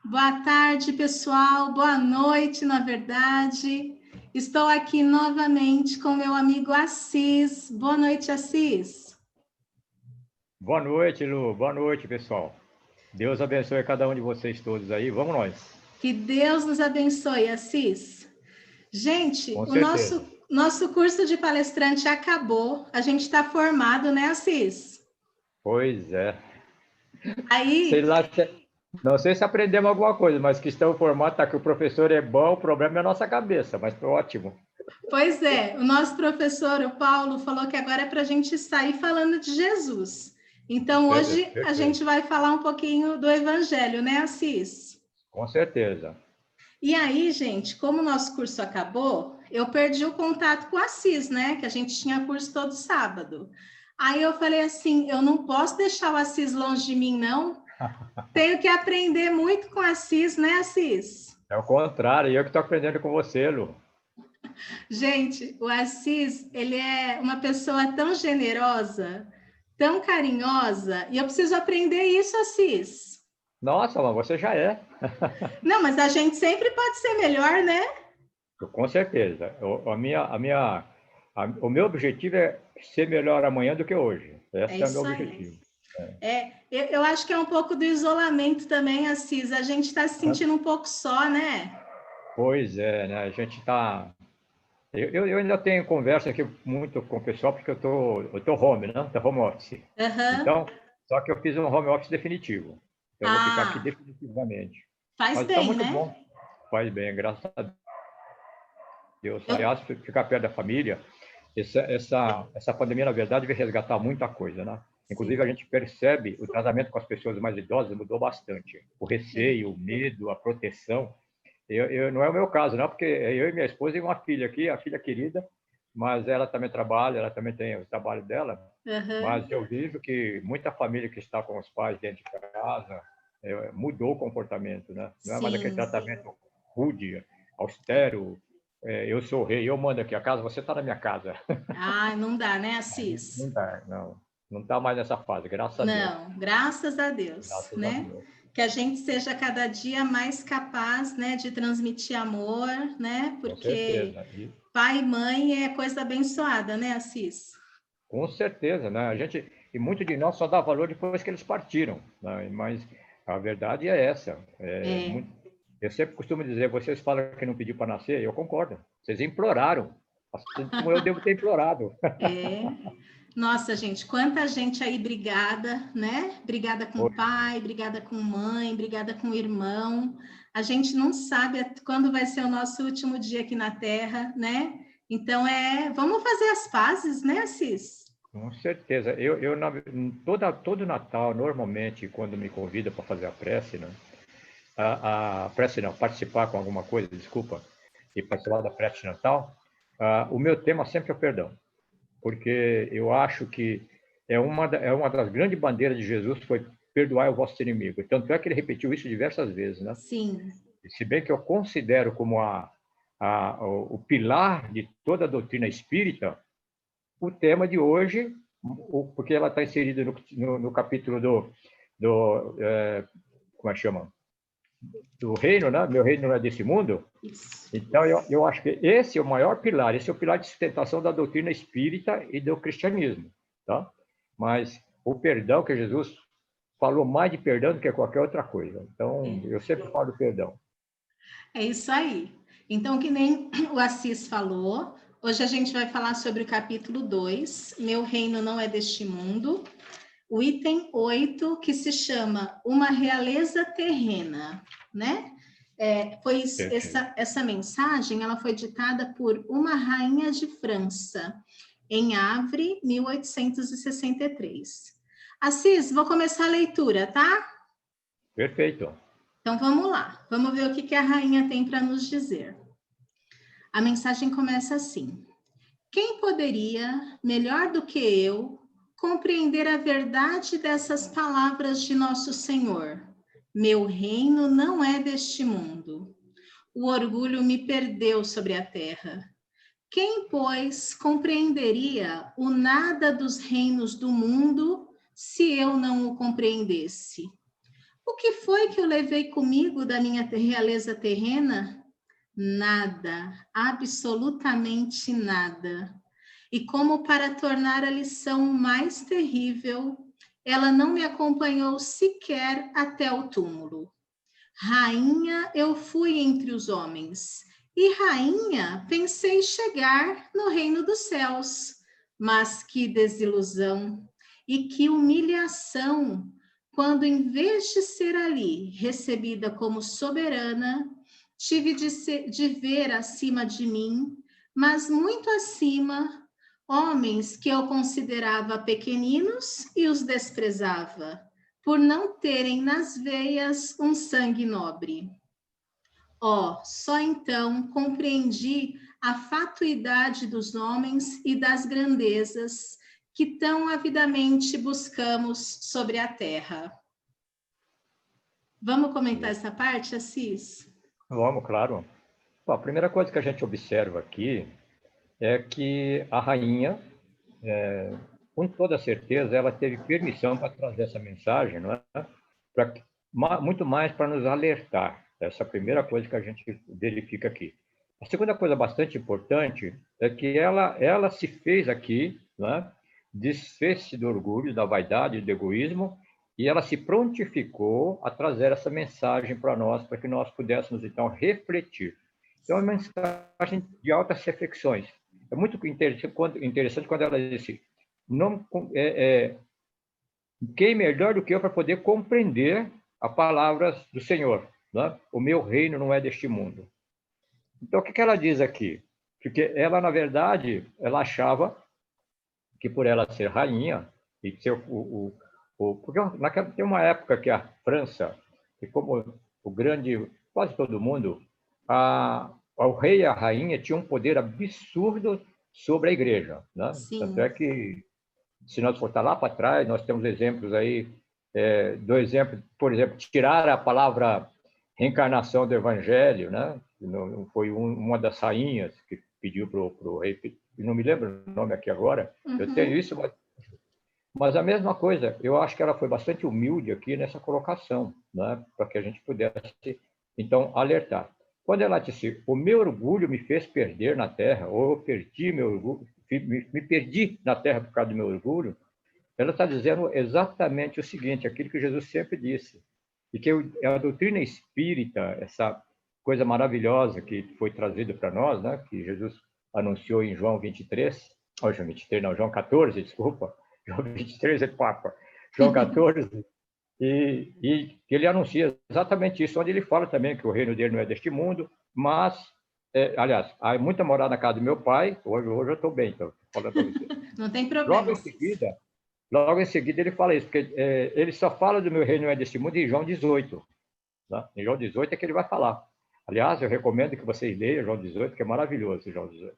Boa tarde, pessoal. Boa noite, na verdade. Estou aqui novamente com meu amigo Assis. Boa noite, Assis. Boa noite, Lu. Boa noite, pessoal. Deus abençoe cada um de vocês todos aí. Vamos nós. Que Deus nos abençoe, Assis. Gente, Com o certeza. nosso curso de palestrante acabou. A gente está formado, né, Assis? Pois é. Sei Aí, lá, não sei se aprendemos alguma coisa, mas que estão formados, tá, que o professor é bom, o problema é a nossa cabeça, mas foi ótimo. pois é, o nosso professor, o Paulo, falou que agora é para a gente sair falando de Jesus. Então, hoje a gente Perfeito. vai falar um pouquinho do Evangelho, né, Assis? Com certeza. E aí, gente, como o nosso curso acabou, eu perdi o contato com o Assis, né? Que a gente tinha curso todo sábado. Aí eu falei assim: eu não posso deixar o Assis longe de mim, não. Tenho que aprender muito com o Assis, né, Assis? É o contrário, eu que estou aprendendo com você, Lu. Gente, o Assis, ele é uma pessoa tão generosa, tão carinhosa, e eu preciso aprender isso, Assis. Nossa, mas você já é. Não, mas a gente sempre pode ser melhor, né? Com certeza. O meu objetivo é ser melhor amanhã do que hoje. É Esse é o meu isso aí. objetivo. Eu acho que é um pouco do isolamento também, Assis. A gente está se sentindo um pouco só, né? Pois é, né? A gente está. Eu ainda tenho conversa aqui muito com o pessoal, porque eu tô home, né? Tô home office. Aham. Então, só que eu fiz um home office definitivo. Então, eu vou ficar aqui Ah, definitivamente. faz Mas está bem, muito né? bom. Faz bem, graças a Deus. Eu, Aliás, ficar perto da família, essa pandemia, na verdade, veio resgatar muita coisa, né? Inclusive, a sim, gente percebe o tratamento com as pessoas mais idosas mudou bastante. O é. receio, o medo, a proteção. Não é o meu caso, não, porque eu e minha esposa e uma filha aqui, a filha querida, mas ela também trabalha, ela também tem o trabalho dela, Aham. mas eu vejo que muita família que está com os pais dentro de casa mudou o comportamento, né? Não é mais aquele Sim. tratamento rude, austero, eu sou o rei, eu mando aqui a casa, você está na minha casa. Ah, não dá, né, Não Assis? dá, não está mais nessa fase, graças a Deus. Não, graças a Deus, Graças a né? Deus. Que a gente seja cada dia mais capaz, né, de transmitir amor, né? Com Porque certeza. pai e mãe é coisa abençoada, né, Assis? Com certeza, né? E muito de nós só dá valor depois que eles partiram, né? Mas a verdade é essa. É, Eu sempre costumo dizer, vocês falam que não pediu para nascer, eu concordo. Vocês imploraram, assim como eu devo ter implorado. é. Nossa, gente, quanta gente aí brigada, né? Brigada com pai, brigada com mãe, brigada com irmão. A gente não sabe quando vai ser o nosso último dia aqui na Terra, né? Então vamos fazer as pazes, né, Assis? Com certeza. Todo Natal, normalmente, quando me convida para fazer a prece, né? A prece não, participar com alguma coisa, desculpa, e participar da prece de Natal, o meu tema sempre é o perdão. Porque eu acho que é uma das grandes bandeiras de Jesus foi perdoar o vosso inimigo. Tanto é que ele repetiu isso diversas vezes, né? Sim, E se bem que eu considero como o pilar de toda a doutrina espírita, o tema de hoje, porque ela está inserida no capítulo como é que chama? Do reino, né? Meu reino não é desse mundo. isso. Então, eu acho que esse é o maior pilar, esse é o pilar de sustentação da doutrina espírita e do cristianismo, tá? Mas o perdão que Jesus falou mais de perdão do que qualquer outra coisa. Então, É. eu sempre falo do perdão. É isso aí. Então, que nem o Assis falou, hoje a gente vai falar sobre o capítulo 2, Meu Reino Não É Deste Mundo, o item 8, que se chama Uma Realeza Terrena, né? Perfeito. Essa mensagem, ela foi ditada por uma rainha de França, em Havre, 1863. Assis, vou começar a leitura, tá? Perfeito. Então vamos lá, vamos ver o que a rainha tem para nos dizer. A mensagem começa assim: quem poderia, melhor do que eu, compreender a verdade dessas palavras de nosso Senhor? Meu reino não é deste mundo. O orgulho me perdeu sobre a terra. Quem, pois, compreenderia o nada dos reinos do mundo se eu não o compreendesse? O que foi que eu levei comigo da minha realeza terrena? Nada, absolutamente nada. E como para tornar a lição mais terrível, ela não me acompanhou sequer até o túmulo. Rainha eu fui entre os homens, e rainha pensei chegar no reino dos céus. Mas que desilusão e que humilhação, quando em vez de ser ali recebida como soberana, tive de ver acima de mim, mas muito acima, homens que eu considerava pequeninos e os desprezava por não terem nas veias um sangue nobre. Só então compreendi a fatuidade dos homens e das grandezas que tão avidamente buscamos sobre a terra. Vamos comentar essa parte, Assis? Vamos, claro. Bom, a primeira coisa que a gente observa aqui é que a rainha, com toda certeza, ela teve permissão para trazer essa mensagem, não é? Muito mais para nos alertar. Essa é a primeira coisa que a gente verifica aqui. A segunda coisa bastante importante é que ela se fez aqui, né? Desfez-se do orgulho, da vaidade, do egoísmo, e ela se prontificou a trazer essa mensagem para nós, para que nós pudéssemos, então, refletir. Então, é uma mensagem de altas reflexões. É muito interessante quando ela disse, não, quem melhor do que eu para poder compreender as palavras do Senhor, né? O meu reino não é deste mundo. Então, o que ela diz aqui? Porque ela, na verdade, ela achava que por ela ser rainha, e ser porque naquela, tem uma época que a França, e como quase todo mundo, o rei e a rainha tinham um poder absurdo sobre a igreja. Né? Tanto é que, se nós voltar lá para trás, nós temos exemplos aí, do exemplo, por exemplo, tirar a palavra reencarnação do evangelho, né? Foi uma das rainhas que pediu para o rei, não me lembro o nome aqui agora, eu tenho isso, mas a mesma coisa, eu acho que ela foi bastante humilde aqui nessa colocação, né? Para que a gente pudesse, então, alertar. Quando ela disse, o meu orgulho me fez perder na terra, ou eu perdi meu orgulho, me perdi na terra por causa do meu orgulho, ela está dizendo exatamente o seguinte, aquilo que Jesus sempre disse, e que a doutrina espírita, essa coisa maravilhosa que foi trazida para nós, né, que Jesus anunciou em João 23, João 23, não, João 14, desculpa, João 23 é Papa, João 14, e ele anuncia exatamente isso, onde ele fala também que o reino dele não é deste mundo, mas, aliás, há muita morada na casa do meu pai, hoje eu estou bem, estou falando para você. Não tem problema. Logo em seguida ele fala isso, porque ele só fala do meu reino não é deste mundo em João 18. Né? Em João 18 é que ele vai falar. Aliás, eu recomendo que vocês leiam João 18, que é maravilhoso João 18.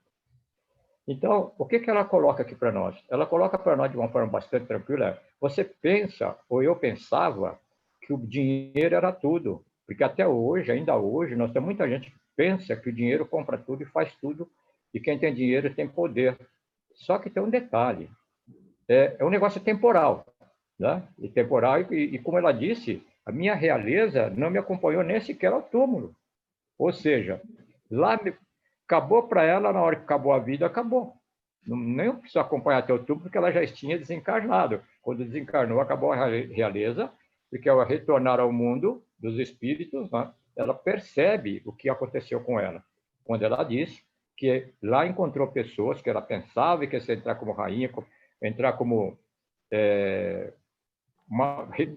Então, o que ela coloca aqui para nós? Ela coloca para nós de uma forma bastante tranquila. Você pensa, ou eu pensava, que o dinheiro era tudo. Porque até hoje, ainda hoje, nós temos muita gente que pensa que o dinheiro compra tudo e faz tudo, e quem tem dinheiro tem poder. Só que tem um detalhe. É um negócio temporal. Né? E temporal, e como ela disse, a minha realeza não me acompanhou nem sequer ao túmulo. Ou seja, lá acabou para ela, na hora que acabou a vida, acabou. Nem precisou acompanhar até o túmulo, porque ela já tinha desencarnado. Quando desencarnou, acabou a realeza, porque ao retornar ao mundo dos espíritos, né, ela percebe o que aconteceu com ela. Quando ela diz que lá encontrou pessoas que ela pensava que ia entrar como rainha, entrar como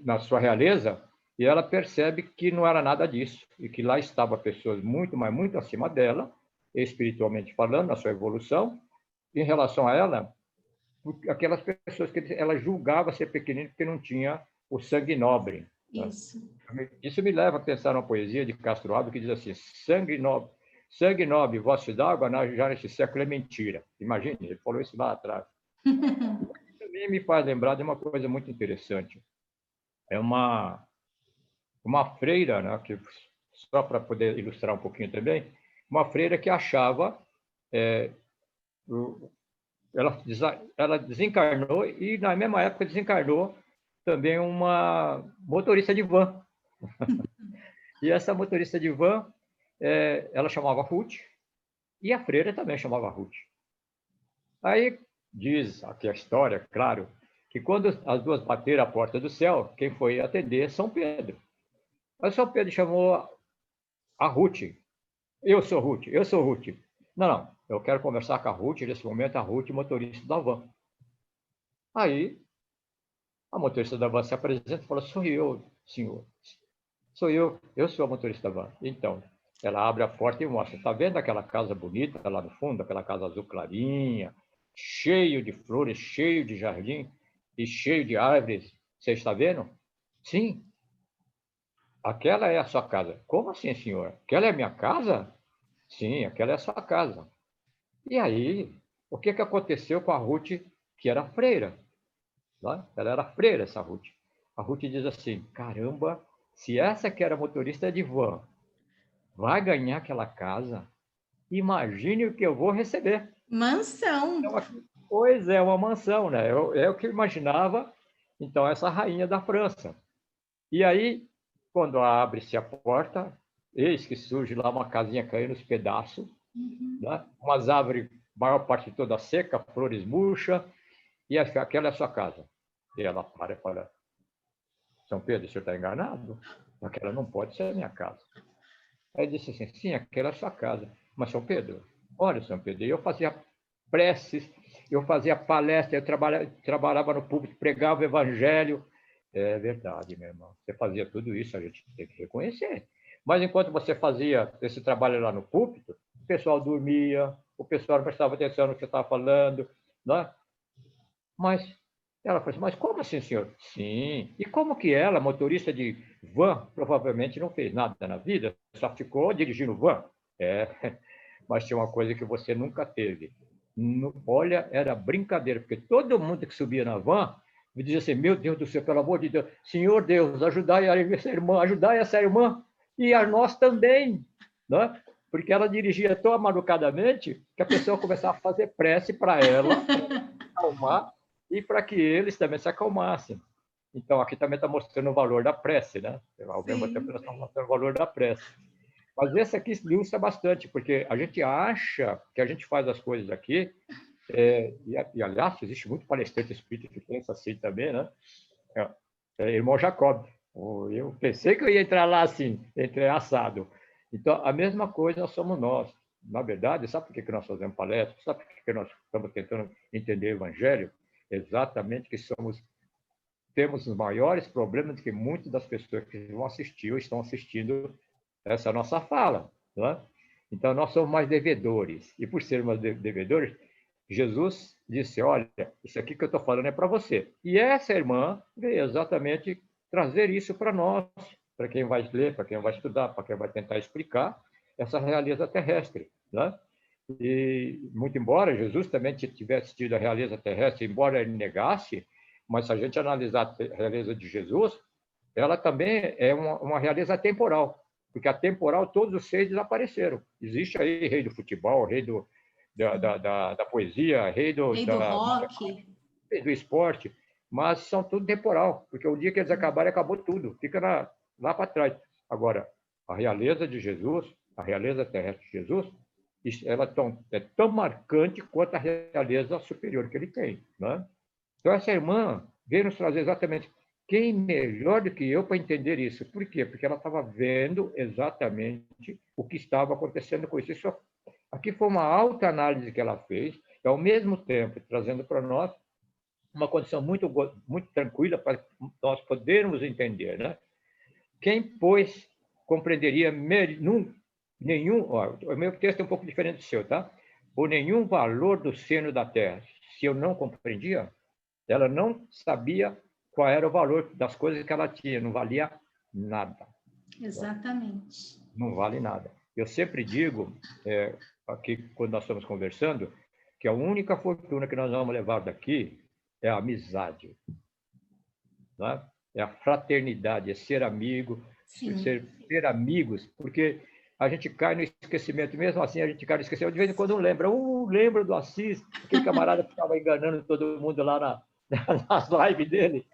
na sua realeza, e ela percebe que não era nada disso, e que lá estavam pessoas muito, mas muito acima dela, espiritualmente falando, na sua evolução, em relação a ela, aquelas pessoas que ela julgava ser pequenina porque não tinha o sangue nobre. Isso. Né? Isso me leva a pensar numa poesia de Castro Alves que diz assim, sangue nobre, vosso d'água, já neste século é mentira. Imagine, ele falou isso lá atrás. Também me faz lembrar de uma coisa muito interessante. É uma freira, né, que, só para poder ilustrar um pouquinho também, uma freira que achava, ela desencarnou e na mesma época desencarnou também uma motorista de van. E essa motorista de van, ela chamava Ruth, e a freira também chamava Ruth. Aí diz aqui a história, claro, que quando as duas bateram a porta do céu, quem foi atender? São Pedro. Aí São Pedro chamou a Ruth. Eu sou Ruth, eu sou Ruth. Não, não, eu quero conversar com a Ruth, nesse momento a Ruth, motorista da van. Aí a motorista da van se apresenta e fala, sou eu, senhor. Sou eu sou a motorista da van. Então, ela abre a porta e mostra, está vendo aquela casa bonita lá no fundo, aquela casa azul clarinha, cheio de flores, cheio de jardim e cheio de árvores. Você está vendo? Sim. Aquela é a sua casa. Como assim, senhor? Aquela é a minha casa? Sim, aquela é a sua casa. E aí, o que aconteceu com a Ruth, que era freira? Ela era freira, essa Ruth. A Ruth diz assim, caramba, se essa que era motorista de van vai ganhar aquela casa, imagine o que eu vou receber. Mansão. Pois é, uma mansão, né? É o que eu imaginava, então, essa rainha da França. E aí, quando abre-se a porta, eis que surge lá uma casinha caindo nos pedaços, né? Umas árvores, maior parte toda seca, flores murchas, e aquela é a sua casa. E ela para e fala, São Pedro, o senhor está enganado? Aquela não pode ser a minha casa. Aí disse assim, sim, aquela é a sua casa. Mas, São Pedro, olha, São Pedro, eu fazia preces, eu fazia palestra, eu trabalhava no púlpito, pregava o evangelho. É verdade, meu irmão. Você fazia tudo isso, a gente tem que reconhecer. Mas enquanto você fazia esse trabalho lá no púlpito, o pessoal dormia, o pessoal não prestava atenção no que você estava falando, né? Mas ela falou assim, mas como assim, senhor? Sim. E como que ela, motorista de van, provavelmente não fez nada na vida, só ficou dirigindo van? É, mas tinha uma coisa que você nunca teve. Olha, era brincadeira, porque todo mundo que subia na van me dizia assim, meu Deus do céu, pelo amor de Deus, Senhor Deus, ajudai essa irmã, e a nós também, né? Porque ela dirigia tão amalucadamente que a pessoa começava a fazer prece para ela, acalmar, e para que eles também se acalmassem. Então, aqui também está mostrando o valor da prece, né? Ao mesmo tempo, nós estamos mostrando o valor da prece. Mas esse aqui ilustra bastante, porque a gente acha que a gente faz as coisas aqui, e aliás, existe muito palestrante espírita que pensa assim também, né? Irmão Jacob. Eu pensei que eu ia entrar lá assim, entrei assado. Então, a mesma coisa somos nós. Na verdade, sabe por que nós fazemos palestras? Sabe por que nós estamos tentando entender o Evangelho? Exatamente que temos os maiores problemas que muitas das pessoas que vão assistir ou estão assistindo essa nossa fala. Né? Então, nós somos mais devedores. E por sermos devedores, Jesus disse, olha, isso aqui que eu estou falando é para você. E essa irmã veio exatamente trazer isso para nós, para quem vai ler, para quem vai estudar, para quem vai tentar explicar essa realeza terrestre. Né? E, muito embora Jesus também tivesse tido a realeza terrestre, embora ele negasse, mas se a gente analisar a realeza de Jesus, ela também é uma realeza temporal, porque a temporal todos os seis desapareceram. Existe aí rei do futebol, rei da poesia, rei do rock, rei do esporte, mas são tudo temporal, porque o dia que eles acabarem, acabou tudo, fica lá para trás. Agora, a realeza de Jesus, a realeza terrestre de Jesus, ela é tão marcante quanto a realeza superior que ele tem. Né? Então, essa irmã veio nos trazer exatamente quem melhor do que eu para entender isso. Por quê? Porque ela estava vendo exatamente o que estava acontecendo com isso. Aqui foi uma alta análise que ela fez, e ao mesmo tempo trazendo para nós uma condição muito, muito tranquila para nós podermos entender. Né? Quem, pois, compreenderia o meu texto é um pouco diferente do seu, tá? Por nenhum valor do seno da terra. Se eu não compreendia, ela não sabia qual era o valor das coisas que ela tinha, não valia nada. Exatamente. Não vale nada. Eu sempre digo, aqui quando nós estamos conversando, que a única fortuna que nós vamos levar daqui é a amizade. Né? É a fraternidade, é ser amigo, ser amigos, porque a gente cai no esquecimento, mesmo assim a gente cai no esquecimento, de vez em quando lembra do Assis, aquele camarada que ficava enganando todo mundo lá nas lives dele.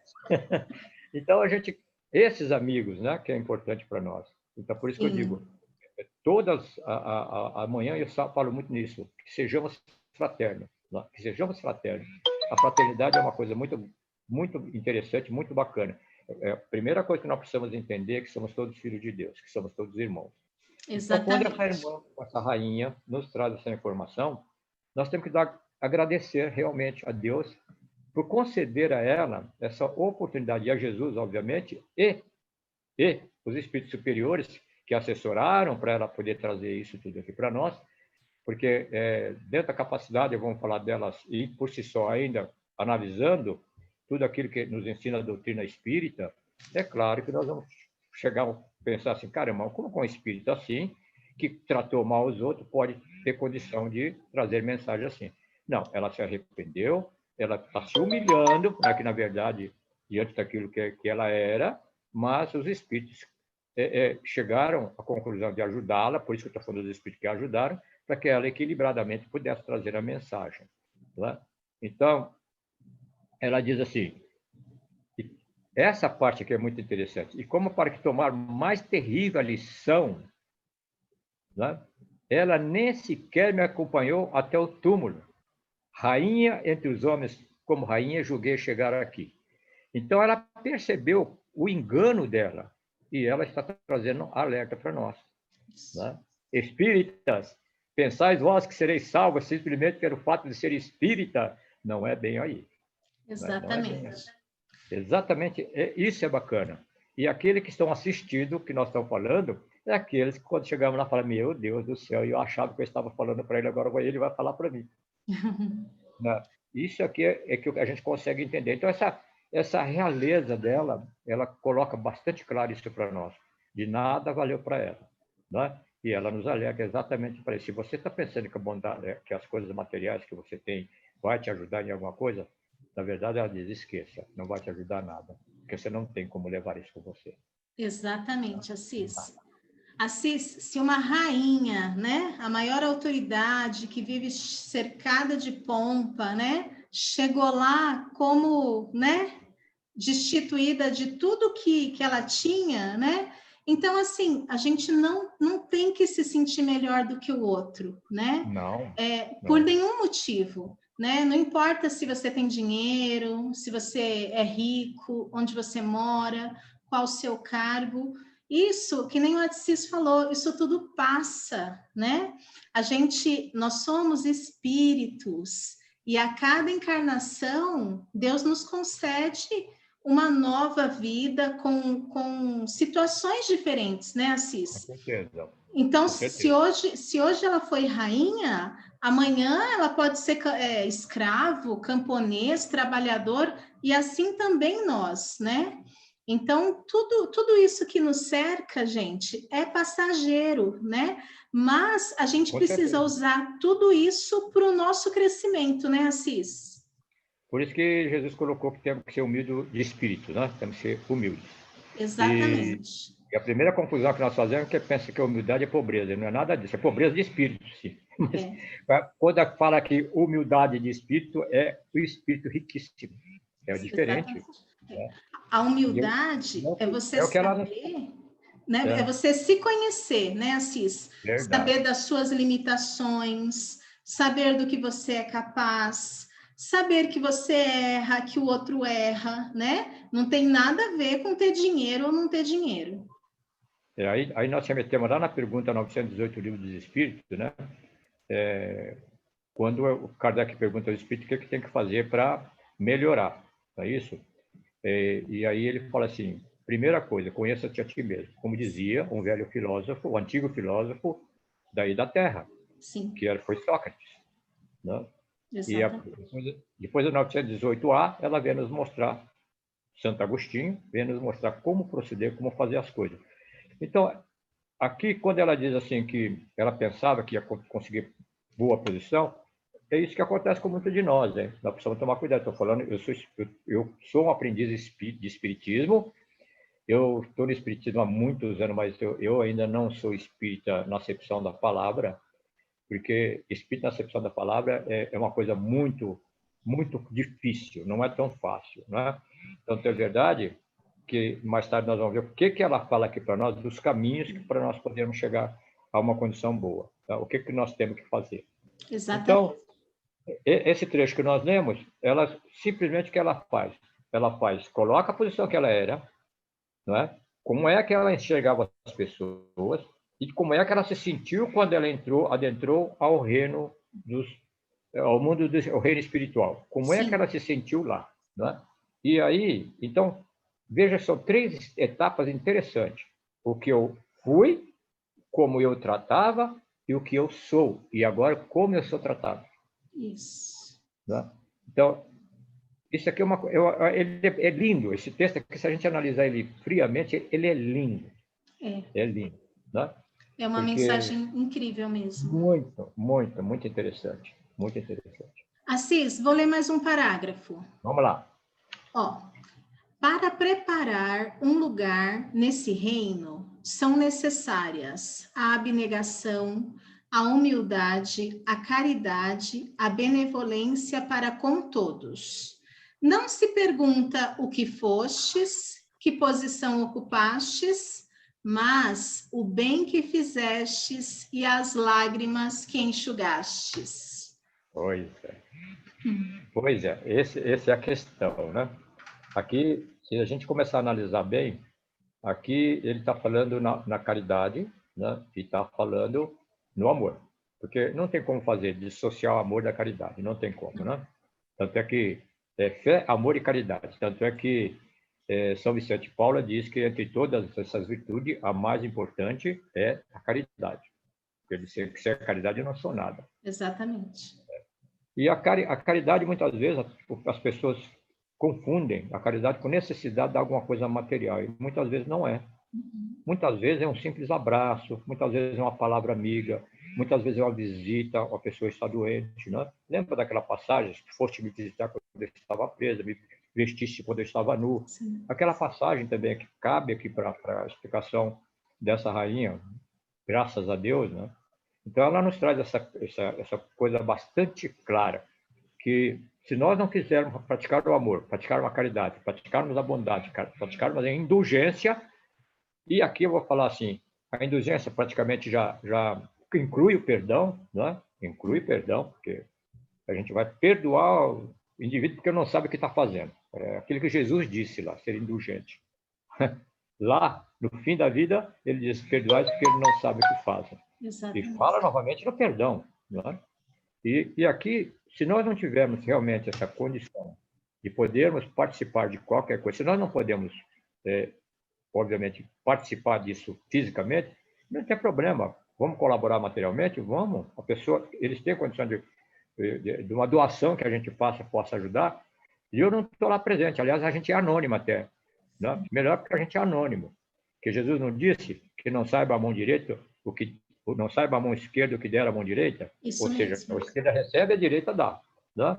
Então a gente esses amigos, né, que é importante para nós. Então, por isso que eu digo, amanhã eu falo muito nisso, que sejamos fraternos, né? Que sejamos fraternos. A fraternidade é uma coisa muito, muito interessante, muito bacana. A primeira coisa que nós precisamos entender é que somos todos filhos de Deus, que somos todos irmãos. Exatamente. Então, quando essa irmã, essa rainha, nos traz essa informação, nós temos que agradecer realmente a Deus por conceder a ela essa oportunidade, e a Jesus, obviamente, e os espíritos superiores que assessoraram para ela poder trazer isso tudo aqui para nós, porque dentro da capacidade, vamos falar delas, e por si só ainda, analisando tudo aquilo que nos ensina a doutrina espírita, é claro que nós vamos chegar a pensar assim, caramba, como com um espírito assim, que tratou mal os outros, pode ter condição de trazer mensagem assim. Não, ela se arrependeu, ela está se humilhando, né, que na verdade, diante daquilo que ela era, mas os espíritos chegaram à conclusão de ajudá-la, por isso que eu estou falando dos espíritos que a ajudaram, para que ela equilibradamente pudesse trazer a mensagem. Né? Então, ela diz assim, essa parte aqui é muito interessante, e como para que tomar mais terrível a lição, né? Ela nem sequer me acompanhou até o túmulo. Rainha entre os homens, como rainha, julguei chegar aqui. Então, ela percebeu o engano dela, e ela está trazendo alerta para nós. Né? Espíritas, pensais vós que sereis salvos simplesmente pelo fato de ser espírita? Não é bem aí. Exatamente. Não é bem aí. Exatamente, isso é bacana. E aqueles que estão assistindo, que nós estamos falando, é aqueles que quando chegamos lá falam, meu Deus do céu, eu achava que eu estava falando para ele, agora ele vai falar para mim. Né? Isso aqui é que a gente consegue entender. Então, essa realeza dela, ela coloca bastante claro isso para nós. De nada valeu para ela. Né? E ela nos alerta exatamente para isso. Se você está pensando que a bondade, que as coisas materiais que você tem vai te ajudar em alguma coisa, na verdade, ela diz, esqueça, não vai te ajudar nada, porque você não tem como levar isso com você. Exatamente, Assis. Assis, se uma rainha, né, a maior autoridade que vive cercada de pompa, né, chegou lá como, né, destituída de tudo que ela tinha, né? Então, assim, a gente não tem que se sentir melhor do que o outro, né? Não. Por nenhum motivo, né? Não importa se você tem dinheiro, se você é rico, onde você mora, qual o seu cargo. Isso, que nem o Assis falou, isso tudo passa, né? Nós somos espíritos, e a cada encarnação, Deus nos concede uma nova vida com situações diferentes, né, Assis? Com certeza. Então, Com certeza. se hoje ela foi rainha, amanhã ela pode ser escravo, camponês, trabalhador, e assim também nós, né? Então, tudo isso que nos cerca, gente, é passageiro, né? Mas a gente precisa usar tudo isso para o nosso crescimento, né, Assis? Por isso que Jesus colocou que temos que ser humildes de espírito, né? Temos que ser humildes. Exatamente. E a primeira confusão que nós fazemos é que pensa que a humildade é pobreza. Não é nada disso, é pobreza de espírito, sim. Mas quando fala que humildade de espírito, é o espírito riquíssimo. É diferente. Né? A humildade é você saber, né? É você se conhecer, né, Assis? Verdade. Saber das suas limitações, saber do que você é capaz, saber que você erra, que o outro erra, né? Não tem nada a ver com ter dinheiro ou não ter dinheiro. Aí nós se metemos lá na pergunta 918 do Livro dos Espíritos, né? Quando o Kardec pergunta ao Espírito o que tem que fazer para melhorar, não é isso? E aí ele fala assim, primeira coisa, conheça-te a ti mesmo. Como dizia um velho filósofo, o antigo filósofo daí da Terra, Sim. que foi Sócrates. Né? Exatamente. Depois da 918A, ela vem nos mostrar, Santo Agostinho, vem nos mostrar como proceder, como fazer as coisas. Então, aqui, quando ela diz assim que ela pensava que ia conseguir boa posição, é isso que acontece com muitos de nós, né? Nós precisamos tomar cuidado. Estou falando, eu sou um aprendiz de espiritismo, eu estou no espiritismo há muitos anos, mas eu ainda não sou espírita na acepção da palavra, porque espírita na acepção da palavra é uma coisa muito, muito difícil, não é tão fácil, né? Então, é verdade que mais tarde nós vamos ver o que ela fala aqui para nós, dos caminhos para nós podermos chegar a uma condição boa. Tá? O que nós temos que fazer. Exatamente. Então, esse trecho que nós lemos, ela simplesmente o que ela faz? Ela faz, coloca a posição que ela era, não é? Como é que ela enxergava as pessoas e como é que ela se sentiu quando ela adentrou ao reino ao mundo ao reino espiritual. Como é que ela se sentiu lá, não é? E aí, então, veja, são 3 etapas interessantes. O que eu fui, como eu tratava e o que eu sou. E agora, como eu sou tratado. Isso. Né? Então, isso aqui ele é lindo. Esse texto aqui, se a gente analisar ele friamente, ele é lindo. É lindo. Né? É uma mensagem incrível mesmo. Muito, muito, muito interessante. Muito interessante. Assis, vou ler mais um parágrafo. Vamos lá. Para preparar um lugar nesse reino, são necessárias a abnegação, a humildade, a caridade, a benevolência para com todos. Não se pergunta o que fostes, que posição ocupastes, mas o bem que fizestes e as lágrimas que enxugastes. Pois é. Pois é, essa é a questão, né? Aqui, se a gente começar a analisar bem, aqui ele está falando na caridade, né? E está falando no amor. Porque não tem como dissociar o amor da caridade, não tem como, né? Tanto é que fé, amor e caridade. Tanto é que São Vicente de Paula diz que entre todas essas virtudes, a mais importante é a caridade. Porque ele disse que sem a caridade eu não sou nada. Exatamente. E a caridade, muitas vezes, as pessoas confundem a caridade com necessidade de alguma coisa material. E muitas vezes não é. Muitas vezes é um simples abraço, muitas vezes é uma palavra amiga, muitas vezes é uma visita, a pessoa está doente. Né? Lembra daquela passagem, que foste me visitar quando eu estava presa, me vestiste quando eu estava nu. Sim. Aquela passagem também que cabe aqui para a explicação dessa rainha, graças a Deus, né? Então, ela nos traz essa coisa bastante clara, que se nós não quisermos praticar o amor, praticar uma caridade, praticarmos a bondade, praticarmos a indulgência, e aqui eu vou falar assim, a indulgência praticamente já inclui o perdão, né? Inclui o perdão, porque a gente vai perdoar o indivíduo porque não sabe o que está fazendo. É aquilo que Jesus disse lá, ser indulgente. Lá, no fim da vida, ele diz, perdoai porque ele não sabe o que fazem. Exatamente. E fala novamente no perdão. Né? E aqui, se nós não tivermos realmente essa condição de podermos participar de qualquer coisa, se nós não podemos, obviamente, participar disso fisicamente, não tem problema. Vamos colaborar materialmente? Vamos. A pessoa, eles têm condição de uma doação que a gente possa ajudar. E eu não estou lá presente. Aliás, a gente é anônimo até. Né? Melhor porque a gente é anônimo. Porque Jesus não disse que não saiba a mão direita não saiba a mão esquerda o que der a mão direita. Isso ou seja, mesmo. a esquerda recebe, a direita dá. Né?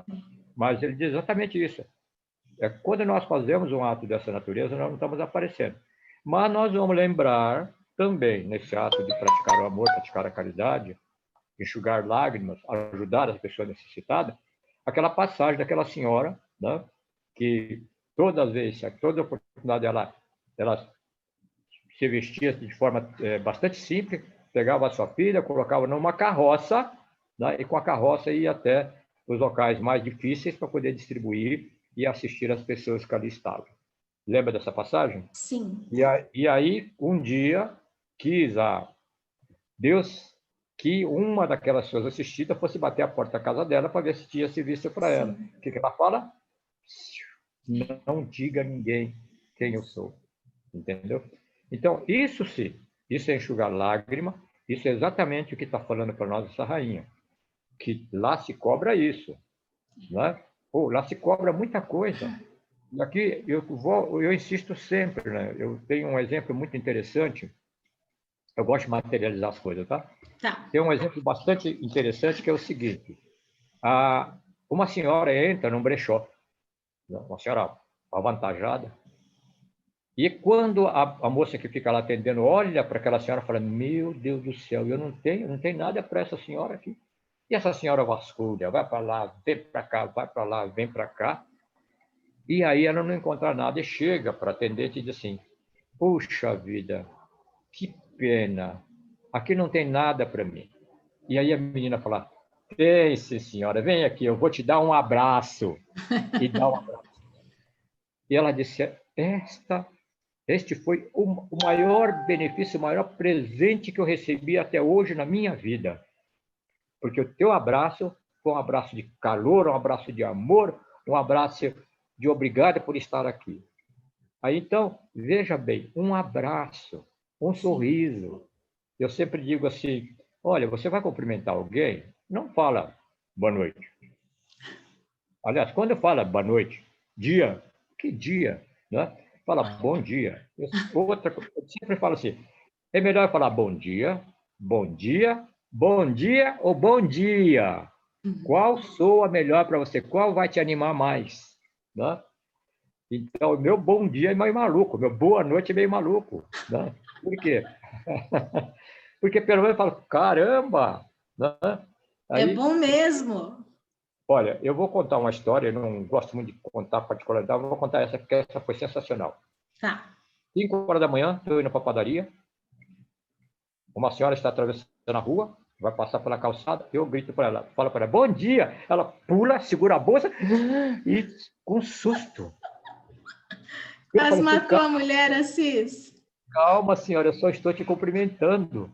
Mas ele diz exatamente isso. Quando nós fazemos um ato dessa natureza, nós não estamos aparecendo. Mas nós vamos lembrar também, nesse ato de praticar o amor, praticar a caridade, enxugar lágrimas, ajudar as pessoas necessitadas, aquela passagem daquela senhora, né, que toda oportunidade ela se vestia de forma bastante simples, pegava a sua filha, colocava numa carroça, né, e com a carroça ia até os locais mais difíceis para poder distribuir e assistir as pessoas que ali estavam. Lembra dessa passagem? Sim. E aí, um dia, quis Deus que uma daquelas suas assistidas fosse bater a porta da casa dela para ver se tinha serviço para ela. O que ela fala? Não diga a ninguém quem eu sou. Entendeu? Então, isso é enxugar lágrima, isso é exatamente o que está falando para nós essa rainha, que lá se cobra isso. Né? Lá se cobra muita coisa. E aqui eu insisto sempre, né? Eu tenho um exemplo muito interessante. Eu gosto de materializar as coisas, tá? Tem um exemplo bastante interessante que é o seguinte: uma senhora entra num brechó, uma senhora avantajada, e quando a moça que fica lá atendendo olha para aquela senhora e fala: meu Deus do céu, eu não tenho nada para essa senhora aqui. E essa senhora vasculha, vai para lá, vem para cá, vai para lá, vem para cá. E aí ela não encontra nada e chega para a atendente e diz assim, puxa vida, que pena, aqui não tem nada para mim. E aí a menina fala, tem sim, senhora, vem aqui, eu vou te dar um abraço. E dá um abraço. E ela disse, este foi o maior benefício, o maior presente que eu recebi até hoje na minha vida. Porque o teu abraço foi um abraço de calor, um abraço de amor, um abraço de obrigado por estar aqui. Aí, então, veja bem, um abraço, um sorriso. Eu sempre digo assim, olha, você vai cumprimentar alguém, não fala boa noite. Aliás, quando fala boa noite, dia, que dia, né? Fala bom dia. Eu sempre falo assim, é melhor falar bom dia, bom dia, bom dia ou bom dia. Qual soa melhor para você? Qual vai te animar mais? Né? Então, o meu bom dia é meio maluco, meu boa noite é meio maluco. Né? Por quê? Porque pelo menos eu falo, caramba! Né? É Aí, bom mesmo. olha, eu vou contar uma história, eu não gosto muito de contar particularidade, eu vou contar essa, porque essa foi sensacional. Tá. 5 horas da manhã, estou indo para a padaria, uma senhora está atravessando a rua, vai passar pela calçada, eu grito para ela, falo para ela, bom dia! Ela pula, segura a bolsa e com susto. Eu Quase falei assim, matou a mulher, Assis. calma, senhora, eu só estou te cumprimentando.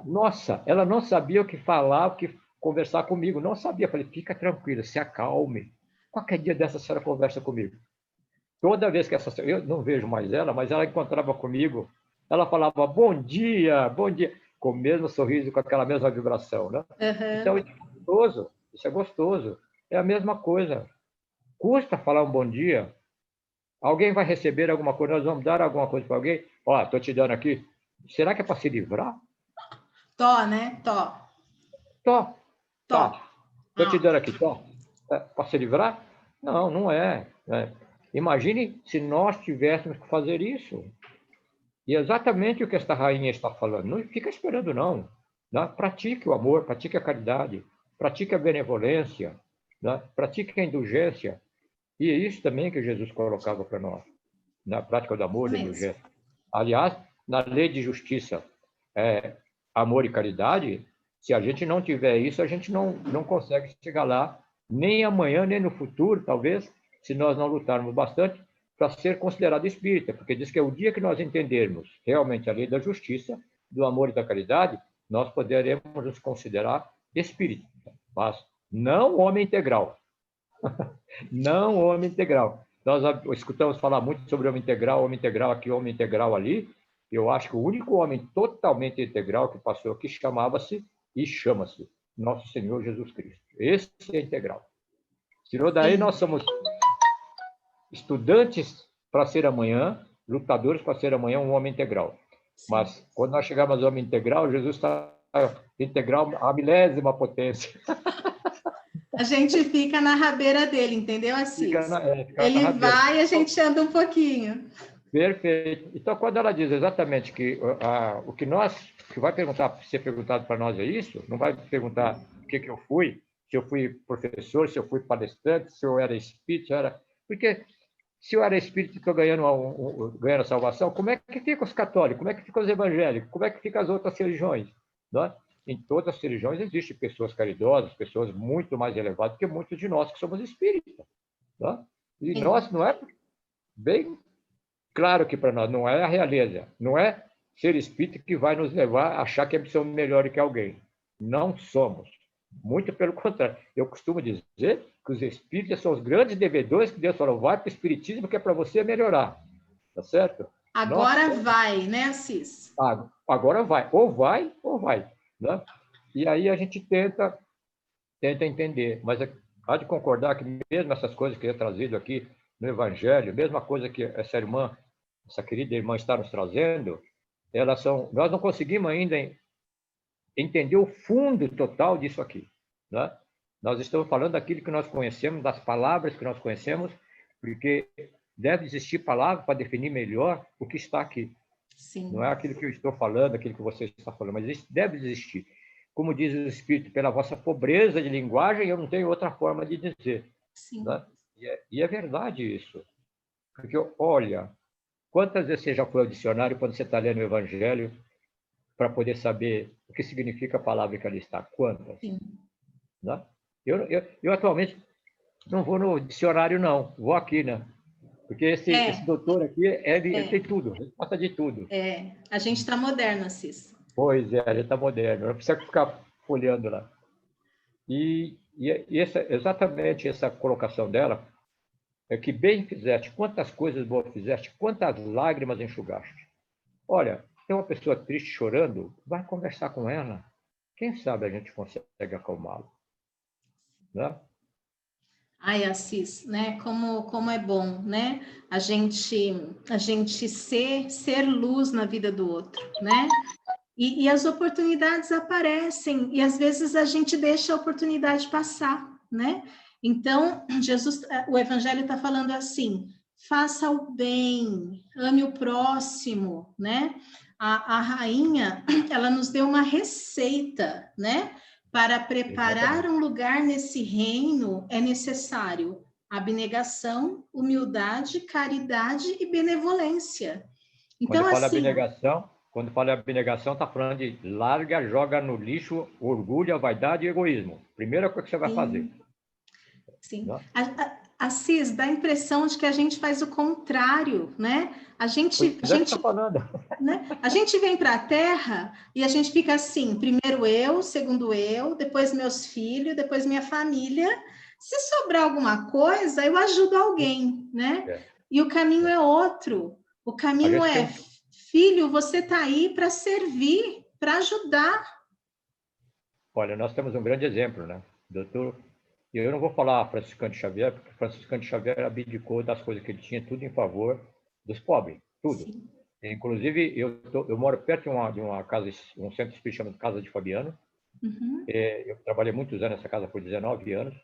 Nossa, ela não sabia o que falar, o que conversar comigo, não sabia. Eu falei, fica tranquila, se acalme. Qualquer dia dessa a senhora conversa comigo. Toda vez que essa senhora, eu não vejo mais ela, mas ela encontrava comigo, ela falava bom dia, com o mesmo sorriso, com aquela mesma vibração, né? Então, Uhum. isso é gostoso, isso é gostoso. É a mesma coisa. Custa falar um bom dia. Alguém vai receber alguma coisa, nós vamos dar alguma coisa para alguém. Ó, estou te dando aqui. Será que é para se livrar? Tó, né? Tó. Tó, Tó. tá. Estou te Ah. dando aqui, tó. É para se livrar? Não, não é. Imagine se nós tivéssemos que fazer isso. E é exatamente o que esta rainha está falando. Não fica esperando, não. Né? Pratique o amor, pratique a caridade, pratique a benevolência, né? Pratique a indulgência. E é isso também que Jesus colocava para nós, na prática do Isso amor e da mesmo. indulgência. Aliás, na lei de justiça, amor e caridade, se a gente não tiver isso, a gente não consegue chegar lá, nem amanhã, nem no futuro, talvez, se nós não lutarmos bastante para ser considerado espírita, porque diz que é o dia que nós entendermos realmente a lei da justiça, do amor e da caridade, nós poderemos nos considerar espírita, mas não homem integral. Não homem integral. Nós escutamos falar muito sobre homem integral aqui, homem integral ali. Eu acho que o único homem totalmente integral que passou aqui chamava-se e chama-se Nosso Senhor Jesus Cristo. Esse é integral. Tirou daí, Sim. nós somos estudantes para ser amanhã, lutadores para ser amanhã um homem integral. Sim. Mas quando nós chegarmos ao homem integral, Jesus está integral à milésima potência. A gente fica na rabeira dele, entendeu, Fica Assis? fica na Ele rabeira. vai e a gente anda um pouquinho. Perfeito. Então, quando ela diz exatamente que o que vai ser perguntado para nós é isso, não vai perguntar o que eu fui, se eu fui professor, se eu fui palestrante, se eu era espírita, porque se eu era espírita e estou ganhando a salvação, como é que fica os católicos? Como é que ficam os evangélicos? Como é que ficam as outras religiões? Né? Em todas as religiões existem pessoas caridosas, pessoas muito mais elevadas que muitos de nós que somos espíritas. Né? E Sim. nós, não é bem claro que para nós não é a realeza, não é ser espírita que vai nos levar a achar que somos melhor que alguém. Não somos. Muito pelo contrário. Eu costumo dizer que os espíritas são os grandes devedores que Deus falou, vai para o espiritismo que é para você melhorar. Tá certo? Nós Agora somos... vai, né, Assis? Agora vai. Ou vai, ou vai. Né? E aí a gente tenta entender. Mas há de concordar que mesmo essas coisas que é trazido aqui no Evangelho, mesma coisa que essa querida irmã está nos trazendo, nós não conseguimos ainda entender o fundo total disso aqui. Né? Nós estamos falando daquilo que nós conhecemos, das palavras que nós conhecemos, porque deve existir palavra para definir melhor o que está aqui. Sim. Não é aquilo que eu estou falando, aquilo que você está falando, mas isso deve existir. Como diz o Espírito, pela vossa pobreza de linguagem, eu não tenho outra forma de dizer. Sim. Né? E é verdade isso. Porque, olha, quantas vezes você já foi ao dicionário quando você está lendo o Evangelho para poder saber o que significa a palavra que ali está? Quantas? Sim. Né? Eu atualmente não vou no dicionário, não. Vou aqui, né? Porque esse doutor aqui, ele tem tudo, ele gosta de tudo. A gente está moderno, Assis. Pois é, ele está moderno, não precisa ficar folheando lá. E exatamente essa colocação dela é que bem fizeste, quantas coisas boas fizeste, quantas lágrimas enxugaste. Olha, tem uma pessoa triste chorando, vai conversar com ela. Quem sabe a gente consegue acalmá-la. Né? Ai, Assis, né? Como é bom, né? A gente ser luz na vida do outro, né? E as oportunidades aparecem, e às vezes a gente deixa a oportunidade passar, né? Então, o Evangelho está falando assim: faça o bem, ame o próximo, né? A rainha, ela nos deu uma receita, né? Para preparar um lugar nesse reino é necessário abnegação, humildade, caridade e benevolência. Então, quando fala abnegação, está falando de larga, joga no lixo orgulho, a vaidade e egoísmo. Primeira coisa que você vai fazer. Sim. Assis, dá a impressão de que a gente faz o contrário, né? A gente vem para a Terra e a gente fica assim, primeiro eu, segundo eu, depois meus filhos, depois minha família. Se sobrar alguma coisa, eu ajudo alguém, né? E o caminho é outro. O caminho é, filho, você está aí para servir, para ajudar. Olha, nós temos um grande exemplo, né? Doutor, eu não vou falar Franciscano de Xavier, porque Franciscano de Xavier abdicou das coisas que ele tinha, tudo em favor dos pobres, tudo. Sim. Inclusive, eu moro perto de uma casa, um centro espírita chamado Casa de Fabiano. Uhum. Eu trabalhei muitos anos nessa casa, por 19 anos.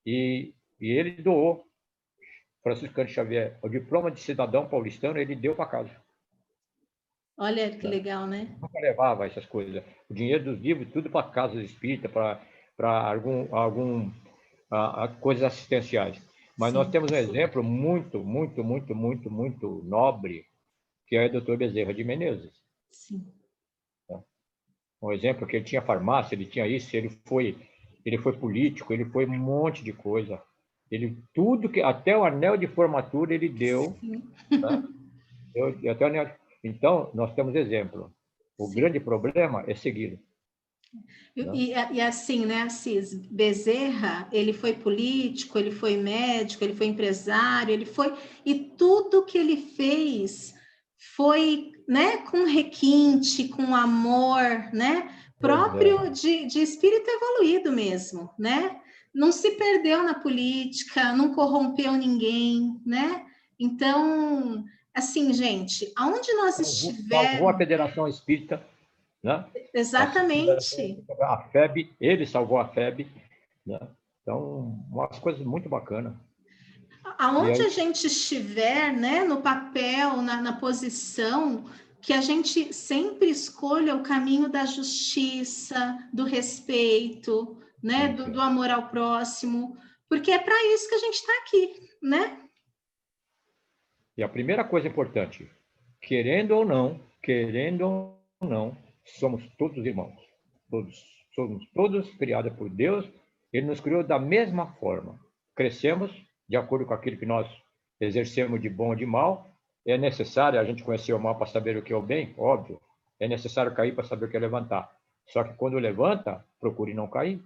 E ele doou, Franciscano de Xavier, o diploma de cidadão paulistano, ele deu para casa. Olha que legal, né? Nunca levava essas coisas. O dinheiro dos livros, tudo para casas espíritas, para coisas assistenciais. Mas sim, nós temos um exemplo muito nobre, que é o Dr. Bezerra de Menezes. Sim. Um exemplo que ele tinha farmácia, ele tinha isso, ele foi político, ele foi um monte de coisa. Tudo que até o anel de formatura ele deu. Tá? Até o anel. Então nós temos exemplo. O sim, grande problema é segui-lo. E assim, né, Assis? Bezerra, ele foi político, ele foi médico, ele foi empresário, e tudo que ele fez foi, né, com requinte, com amor, né, próprio de espírito evoluído mesmo, né? Não se perdeu na política, não corrompeu ninguém, né? Então, assim, gente, aonde nós estivermos... Salvou a Federação Espírita, né? Exatamente. A FEB, ele salvou a FEB, né? Então, umas coisas muito bacanas. Aonde a gente estiver, né, no papel, na posição, que a gente sempre escolha o caminho da justiça, do respeito, né, do amor ao próximo, porque é para isso que a gente está aqui, né? E a primeira coisa importante, querendo ou não, somos todos irmãos. Somos todos criados por Deus. Ele nos criou da mesma forma. Crescemos de acordo com aquilo que nós exercemos de bom ou de mal. É necessário a gente conhecer o mal para saber o que é o bem, óbvio. É necessário cair para saber o que é levantar. Só que quando levanta, procure não cair.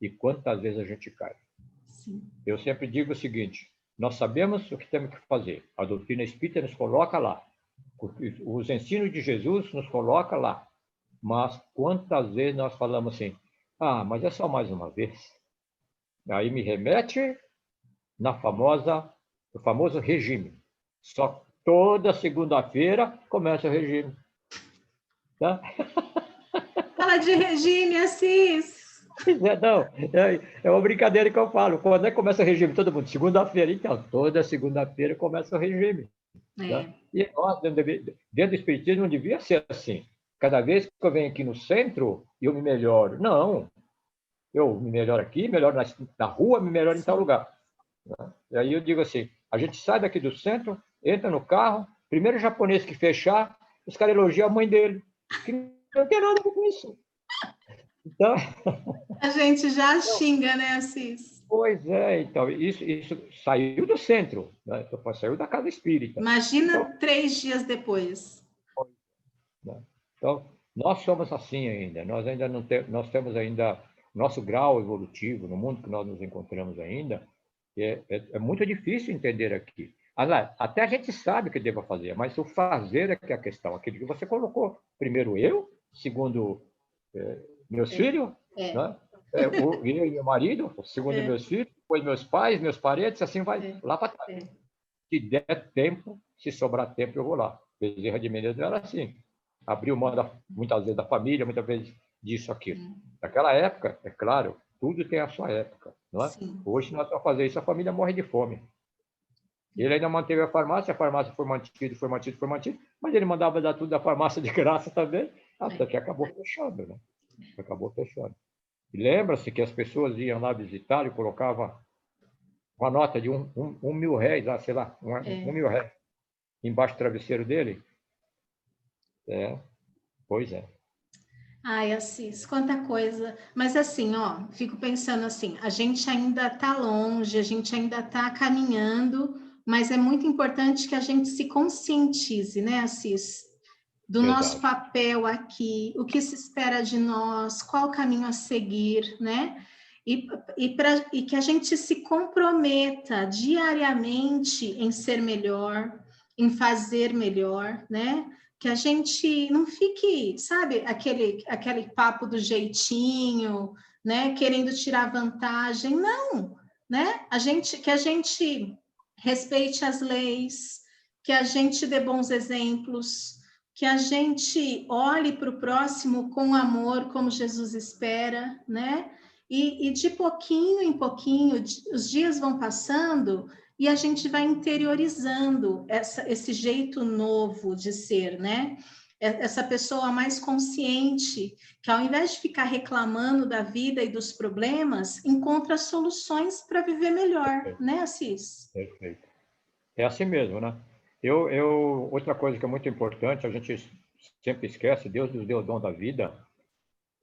E quantas vezes a gente cai? Sim. Eu sempre digo o seguinte: nós sabemos o que temos que fazer. A doutrina espírita nos coloca lá. Os ensinos de Jesus nos coloca lá. Mas quantas vezes nós falamos assim: ah, mas é só mais uma vez. Aí me remete no famoso regime. Só toda segunda-feira começa o regime. Tá? Fala de regime, Assis. Não, é uma brincadeira que eu falo. Quando é que começa o regime? Todo mundo, segunda-feira. Então, toda segunda-feira começa o regime. Tá? E nós, dentro do Espiritismo, não devia ser assim. Cada vez que eu venho aqui no centro, eu me melhoro. Não. Eu me melhoro aqui, melhoro na rua, me melhoro em tal lugar. Né? E aí eu digo assim, a gente sai daqui do centro, entra no carro, primeiro japonês que fechar, os caras elogiam a mãe dele, que não tem nada a ver com isso. Então, A gente já xinga, né, Assis? pois é, então, isso saiu do centro, né? Saiu da casa espírita. Imagina Então, 3 dias depois. né? Então, nós somos assim ainda, nós ainda não temos, nós temos ainda nosso grau evolutivo no mundo que nós nos encontramos ainda, é muito difícil entender aqui. Até a gente sabe o que deva fazer, mas o fazer é que é a questão, aquilo que você colocou. Primeiro eu, segundo meus filhos, né? Eu e meu marido, segundo meus filhos, depois meus pais, meus parentes, assim vai lá para trás. Se der tempo, se sobrar tempo, eu vou lá. Bezerra de Menezes era assim. Abriu mão, muitas vezes, da família, muitas vezes disso, aquilo. Naquela época, é claro, tudo tem a sua época. Não é? Hoje, nós vamos fazer isso, a família morre de fome. Ele ainda manteve a farmácia foi mantida, mas ele mandava dar tudo da farmácia de graça também, até que acabou fechando, né? Acabou fechando. E lembra-se que as pessoas iam lá visitar e colocavam uma nota de um mil réis, sei lá, um mil réis, embaixo do travesseiro dele. Pois é. Ai, Assis, quanta coisa. Mas assim, ó, fico pensando assim, a gente ainda está longe, a gente ainda está caminhando, mas é muito importante que a gente se conscientize, né, Assis? Do nosso papel aqui, o que se espera de nós, qual o caminho a seguir, né? E que a gente se comprometa diariamente em ser melhor, em fazer melhor, né? Que a gente não fique, sabe, aquele papo do jeitinho, né? Querendo tirar vantagem, não, né? Que a gente respeite as leis, que a gente dê bons exemplos, que a gente olhe para o próximo com amor, como Jesus espera, né? E de pouquinho em pouquinho, os dias vão passando e a gente vai interiorizando esse jeito novo de ser, né? Essa pessoa mais consciente, que ao invés de ficar reclamando da vida e dos problemas, encontra soluções para viver melhor, né, Assis? Perfeito. É assim mesmo, né? Outra coisa que é muito importante, a gente sempre esquece, Deus nos deu o dom da vida,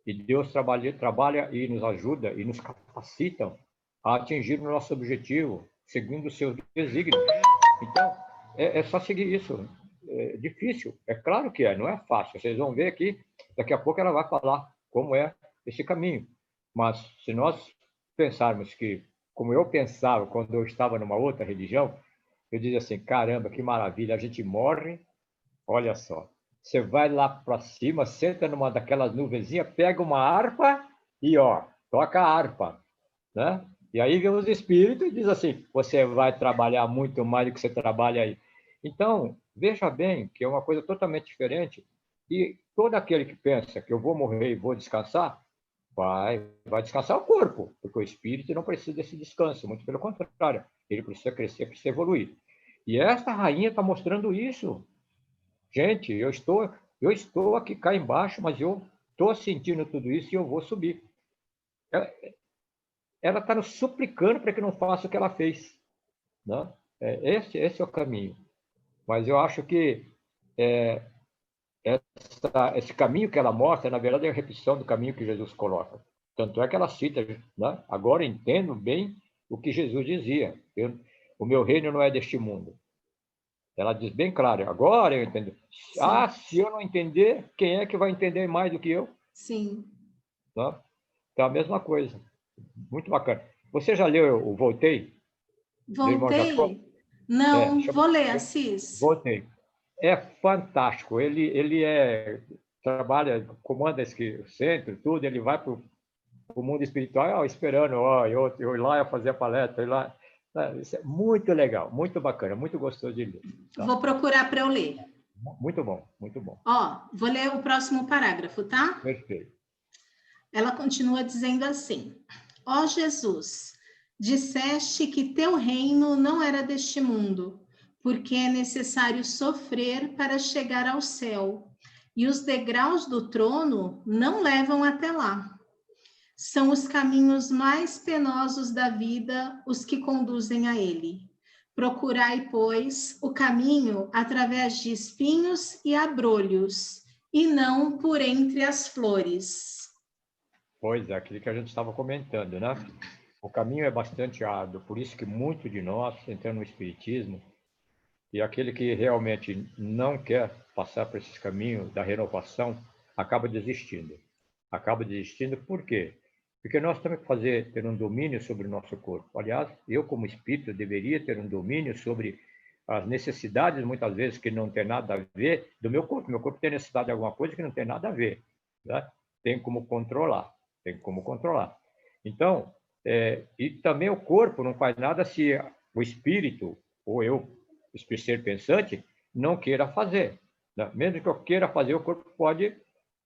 e Deus trabalha e nos ajuda e nos capacita a atingir o nosso objetivo, seguindo os seus desígnios. Então, é só seguir isso. É difícil, é claro que é, não é fácil. Vocês vão ver aqui, daqui a pouco ela vai falar como é esse caminho. Mas se nós pensarmos que, como eu pensava quando eu estava numa outra religião, eu dizia assim, caramba, que maravilha, a gente morre, olha só, você vai lá para cima, senta numa daquelas nuvenzinhas, pega uma harpa e, ó, toca a harpa, né? E aí vem os espíritos e diz assim, você vai trabalhar muito mais do que você trabalha aí. Então, veja bem que é uma coisa totalmente diferente e todo aquele que pensa que eu vou morrer e vou descansar, vai descansar o corpo, porque o espírito não precisa desse descanso, muito pelo contrário, ele precisa crescer, precisa evoluir. E esta rainha está mostrando isso. Gente, eu estou aqui cá embaixo, mas eu estou sentindo tudo isso e eu vou subir. Ela está nos suplicando para que não faça o que ela fez. Né? Esse é o caminho. Mas eu acho que esse caminho que ela mostra, na verdade, é a repetição do caminho que Jesus coloca. Tanto é que ela cita, né? Agora entendo bem o que Jesus dizia. O meu reino não é deste mundo. Ela diz bem claro, agora eu entendo. Sim. Ah, se eu não entender, quem é que vai entender mais do que eu? Sim. Né? Então, a mesma coisa. Muito bacana. Você já leu o Voltei? Voltei? Não, vou ler, Assis. Voltei. É fantástico. Ele trabalha, comanda esse centro, tudo, ele vai para o mundo espiritual, esperando, eu ir lá fazer a palestra, eu ir lá. Isso é muito legal, muito bacana, muito gostoso de ler. Tá? Vou procurar para eu ler. Muito bom, muito bom. Ó, vou ler o próximo parágrafo, tá? Perfeito. Ela continua dizendo assim: ó Jesus, disseste que teu reino não era deste mundo, porque é necessário sofrer para chegar ao céu, e os degraus do trono não levam até lá. São os caminhos mais penosos da vida os que conduzem a ele. Procurai, pois, o caminho através de espinhos e abrolhos, e não por entre as flores. Pois é, aquilo que a gente estava comentando, né? O caminho é bastante árduo, por isso que muito de nós entrando no Espiritismo, e aquele que realmente não quer passar por esse caminho da renovação, acaba desistindo. Acaba desistindo por quê? Porque nós temos que ter um domínio sobre o nosso corpo. Aliás, eu como espírito deveria ter um domínio sobre as necessidades, muitas vezes, que não tem nada a ver do meu corpo. Meu corpo tem necessidade de alguma coisa que não tem nada a ver. Né? Tem como controlar. Tem como controlar. Então, e também o corpo não faz nada se o espírito, ou eu, ser pensante, não queira fazer. Né? Mesmo que eu queira fazer, o corpo pode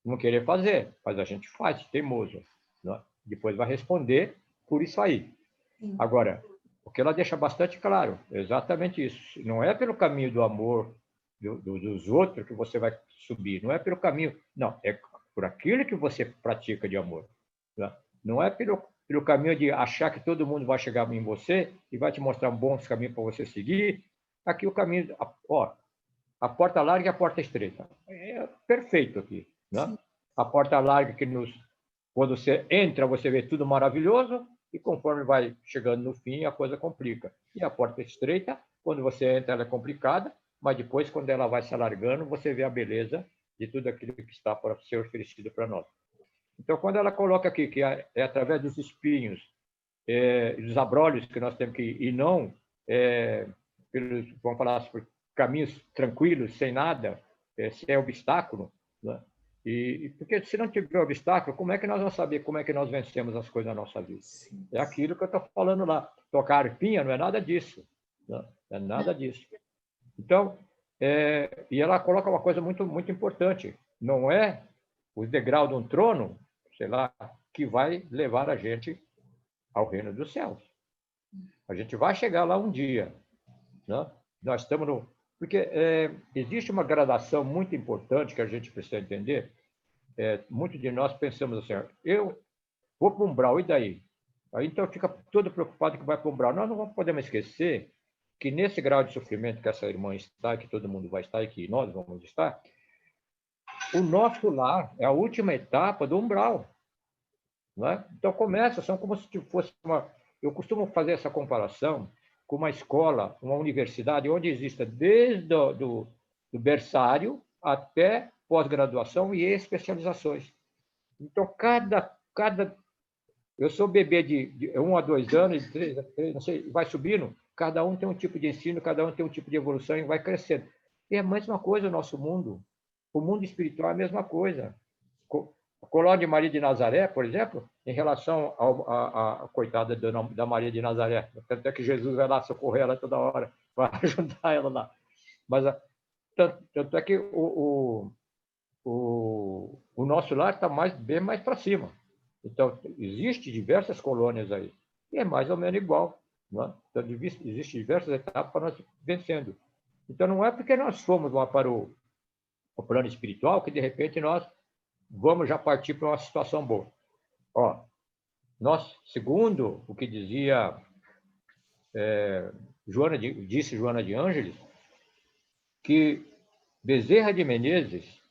não querer fazer, mas a gente faz, teimoso. Né? Depois vai responder por isso aí. Sim. Agora, o que ela deixa bastante claro, é exatamente isso. Não é pelo caminho do amor dos outros que você vai subir, não é pelo caminho, não, é por aquilo que você pratica de amor. Né? Não é pelo caminho de achar que todo mundo vai chegar em você e vai te mostrar bons caminhos para você seguir. Aqui o caminho, ó, a porta larga e a porta estreita. É perfeito aqui. Né? A porta larga que quando você entra, você vê tudo maravilhoso, e conforme vai chegando no fim, a coisa complica. E a porta estreita, quando você entra, ela é complicada, mas depois, quando ela vai se alargando, você vê a beleza de tudo aquilo que está para ser oferecido para nós. Então, quando ela coloca aqui que é através dos espinhos, dos abrolhos que nós temos que ir, e não vamos falar por caminhos tranquilos, sem nada, sem obstáculo, né? E porque se não tiver obstáculo, como é que nós vamos saber como é que nós vencemos as coisas na nossa vida? Sim. É aquilo que eu estou falando lá. Tocar arpinha não é nada disso. Não é nada disso. Então, e ela coloca uma coisa muito, muito importante. Não é o degrau de um trono, sei lá, que vai levar a gente ao reino dos céus. A gente vai chegar lá um dia. Né? Nós estamos no... Porque existe uma gradação muito importante que a gente precisa entender. Muitos de nós pensamos assim, eu vou para o umbral, e daí? Aí então fica todo preocupado que vai para o umbral. Nós não podemos esquecer que nesse grau de sofrimento que essa irmã está, que todo mundo vai estar e que nós vamos estar, o nosso lar é a última etapa do umbral. Né? Então são como se fosse uma... Eu costumo fazer essa comparação com uma escola, uma universidade, onde exista desde do berçário até pós-graduação e especializações. Então, eu sou bebê de 1 a 2 anos, de 3 a 3, não sei, vai subindo, cada um tem um tipo de ensino, cada um tem um tipo de evolução e vai crescendo. E é a mesma coisa o nosso mundo. O mundo espiritual é a mesma coisa. A colônia de Maria de Nazaré, por exemplo, em relação à coitada da Maria de Nazaré, até que Jesus vai lá socorrer ela toda hora, vai ajudar ela lá. Mas tanto é que o nosso lar está bem mais para cima. Então, existem diversas colônias aí, e é mais ou menos igual. Né? Então, existem diversas etapas para nós vencendo. Então, não é porque nós fomos lá para o plano espiritual que, de repente, nós vamos já partir para uma situação boa. Ó, nós, segundo o que dizia disse Joana de Ângeles, que Bezerra de Menezes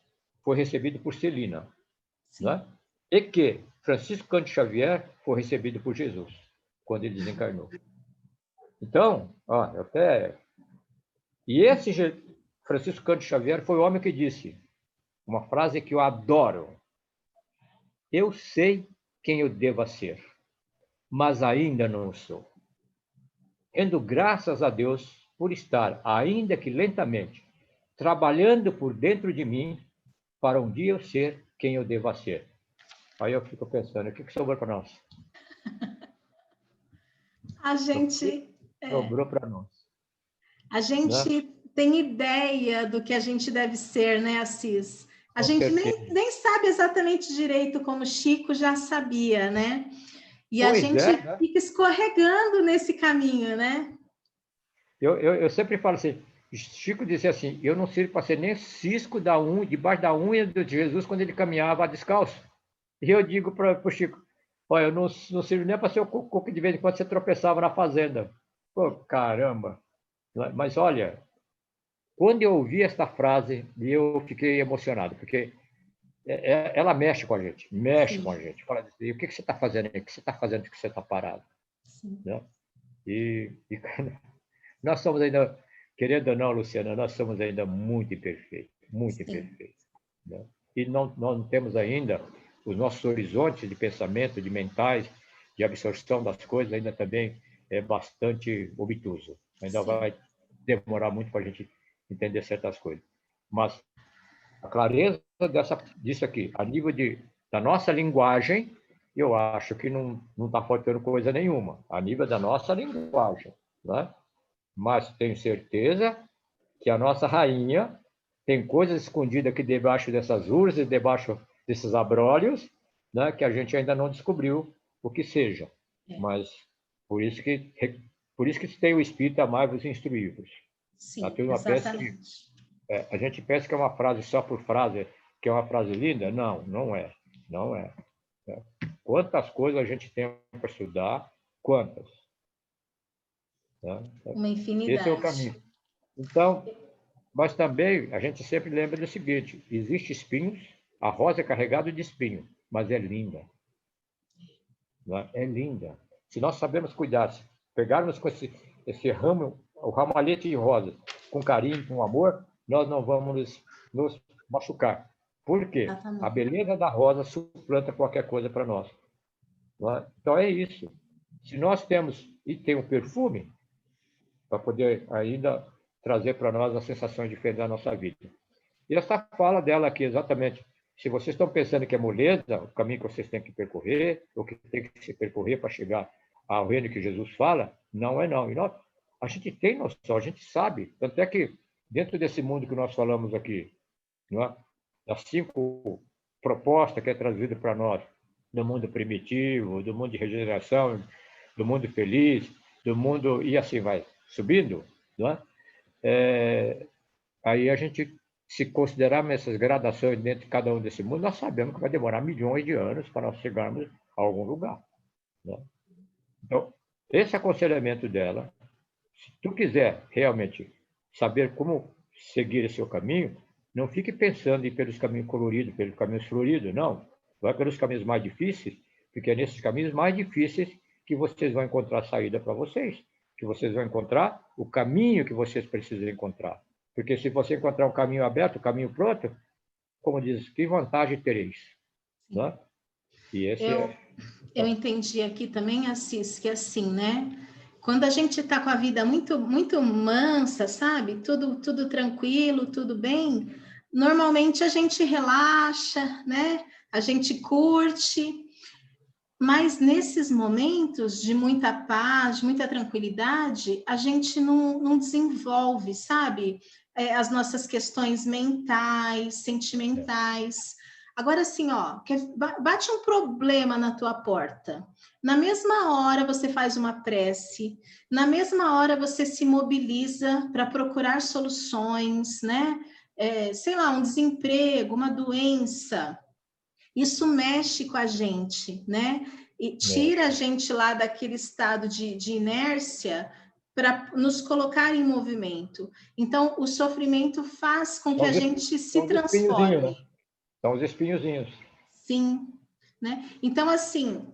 foi recebido por Celina, né? E que Francisco Cândido Xavier foi recebido por Jesus, quando ele desencarnou. Então, E esse Francisco Cândido Xavier foi o homem que disse uma frase que eu adoro. Eu sei quem eu deva ser, mas ainda não sou. Rendo graças a Deus por estar, ainda que lentamente, trabalhando por dentro de mim para um dia eu ser quem eu deva ser. Aí eu fico pensando, o que sobrou para nós? A gente... Sobrou para nós. A gente, né, tem ideia do que a gente deve ser, né, Assis? A gente nem sabe exatamente direito como Chico já sabia, né? E a gente fica escorregando nesse caminho, né? Eu sempre falo assim, Chico dizia assim, eu não sirvo para ser nem cisco debaixo da unha de Jesus quando ele caminhava descalço. E eu digo para o Chico, Olha, eu não sirvo nem para ser o cocô que de vez em quando você tropeçava na fazenda. Pô, caramba! Mas olha, quando eu ouvi esta frase, eu fiquei emocionado, porque ela mexe com a gente, mexe com a Sim, gente. Fala assim, o que você está fazendo aí? O que você está fazendo que você está parado? sim, Né? E nós somos ainda, querendo ou não, Luciana, nós somos ainda muito imperfeitos, muito sim, imperfeitos. Né? E nós não temos ainda os nossos horizontes de pensamento, de mentais, de absorção das coisas, ainda também é bastante obtuso. Ainda sim. vai demorar muito para a gente entender certas coisas. Mas a clareza disso aqui, a nível da nossa linguagem, eu acho que não está faltando coisa nenhuma, a nível da nossa linguagem. Né? Mas tenho certeza que a nossa rainha tem coisas escondidas aqui debaixo dessas urnas e debaixo desses abrólios, né, que a gente ainda não descobriu o que seja. É. Mas por isso que tem o Espírito amai-vos e instruí-vos. A Sim, turma pensa que exatamente. a gente pensa que é uma frase só por frase, que é uma frase linda. Não, não é. Não é. Quantas coisas a gente tem para estudar? Quantas? Né? Uma Esse é o infinidade. caminho. Então, mas também a gente sempre lembra do seguinte: existe espinhos, a rosa é carregada de espinho, mas é linda. Né? É linda. Se nós sabemos cuidar, se pegarmos com esse ramo, o ramalhete de rosas, com carinho, com amor, nós não vamos nos machucar. Por quê? A Exatamente. beleza da rosa suplanta qualquer coisa para nós. Né? Então é isso. Se nós temos, e tem um perfume, para poder ainda trazer para nós a sensação diferente da nossa vida. E essa fala dela aqui, exatamente. Se vocês estão pensando que é moleza, o caminho que vocês têm que percorrer, o que tem que se percorrer para chegar ao reino que Jesus fala, não é não. E nós, a gente tem noção, a gente sabe. Tanto é que, dentro desse mundo que nós falamos aqui, não é? Das 5 propostas que é trazida para nós, do mundo primitivo, do mundo de regeneração, do mundo feliz, do mundo, e assim vai subindo, não é? Aí a gente, se considerarmos essas gradações dentro de cada um desse mundo, nós sabemos que vai demorar milhões de anos para nós chegarmos a algum lugar. Né? Então, esse aconselhamento dela, se tu quiser realmente saber como seguir esse seu caminho, não fique pensando em ir pelos caminhos coloridos, pelos caminhos floridos, não. Vai pelos caminhos mais difíceis, porque é nesses caminhos mais difíceis que vocês vão encontrar saída para vocês, que vocês vão encontrar o caminho que vocês precisam encontrar. Porque se você encontrar um caminho aberto, um caminho pronto, como diz, que vantagem tereis? Né? E esse Eu, é. eu entendi aqui também, Assis, que assim, né? Quando a gente está com a vida muito, muito mansa, sabe? Tudo tranquilo, tudo bem. Normalmente a gente relaxa, né? A gente curte. Mas nesses momentos de muita paz, de muita tranquilidade, a gente não desenvolve, sabe? As nossas questões mentais, sentimentais. Agora, assim, ó, bate um problema na tua porta. Na mesma hora você faz uma prece, na mesma hora você se mobiliza para procurar soluções, né? Sei lá, um desemprego, uma doença, isso mexe com a gente, né? E tira a Mexe. gente lá daquele estado de inércia para nos colocar em movimento. Então, o sofrimento faz com que a gente São se os espinhozinhos, né? transforme. São os espinhozinhos. Sim, né? Então, assim,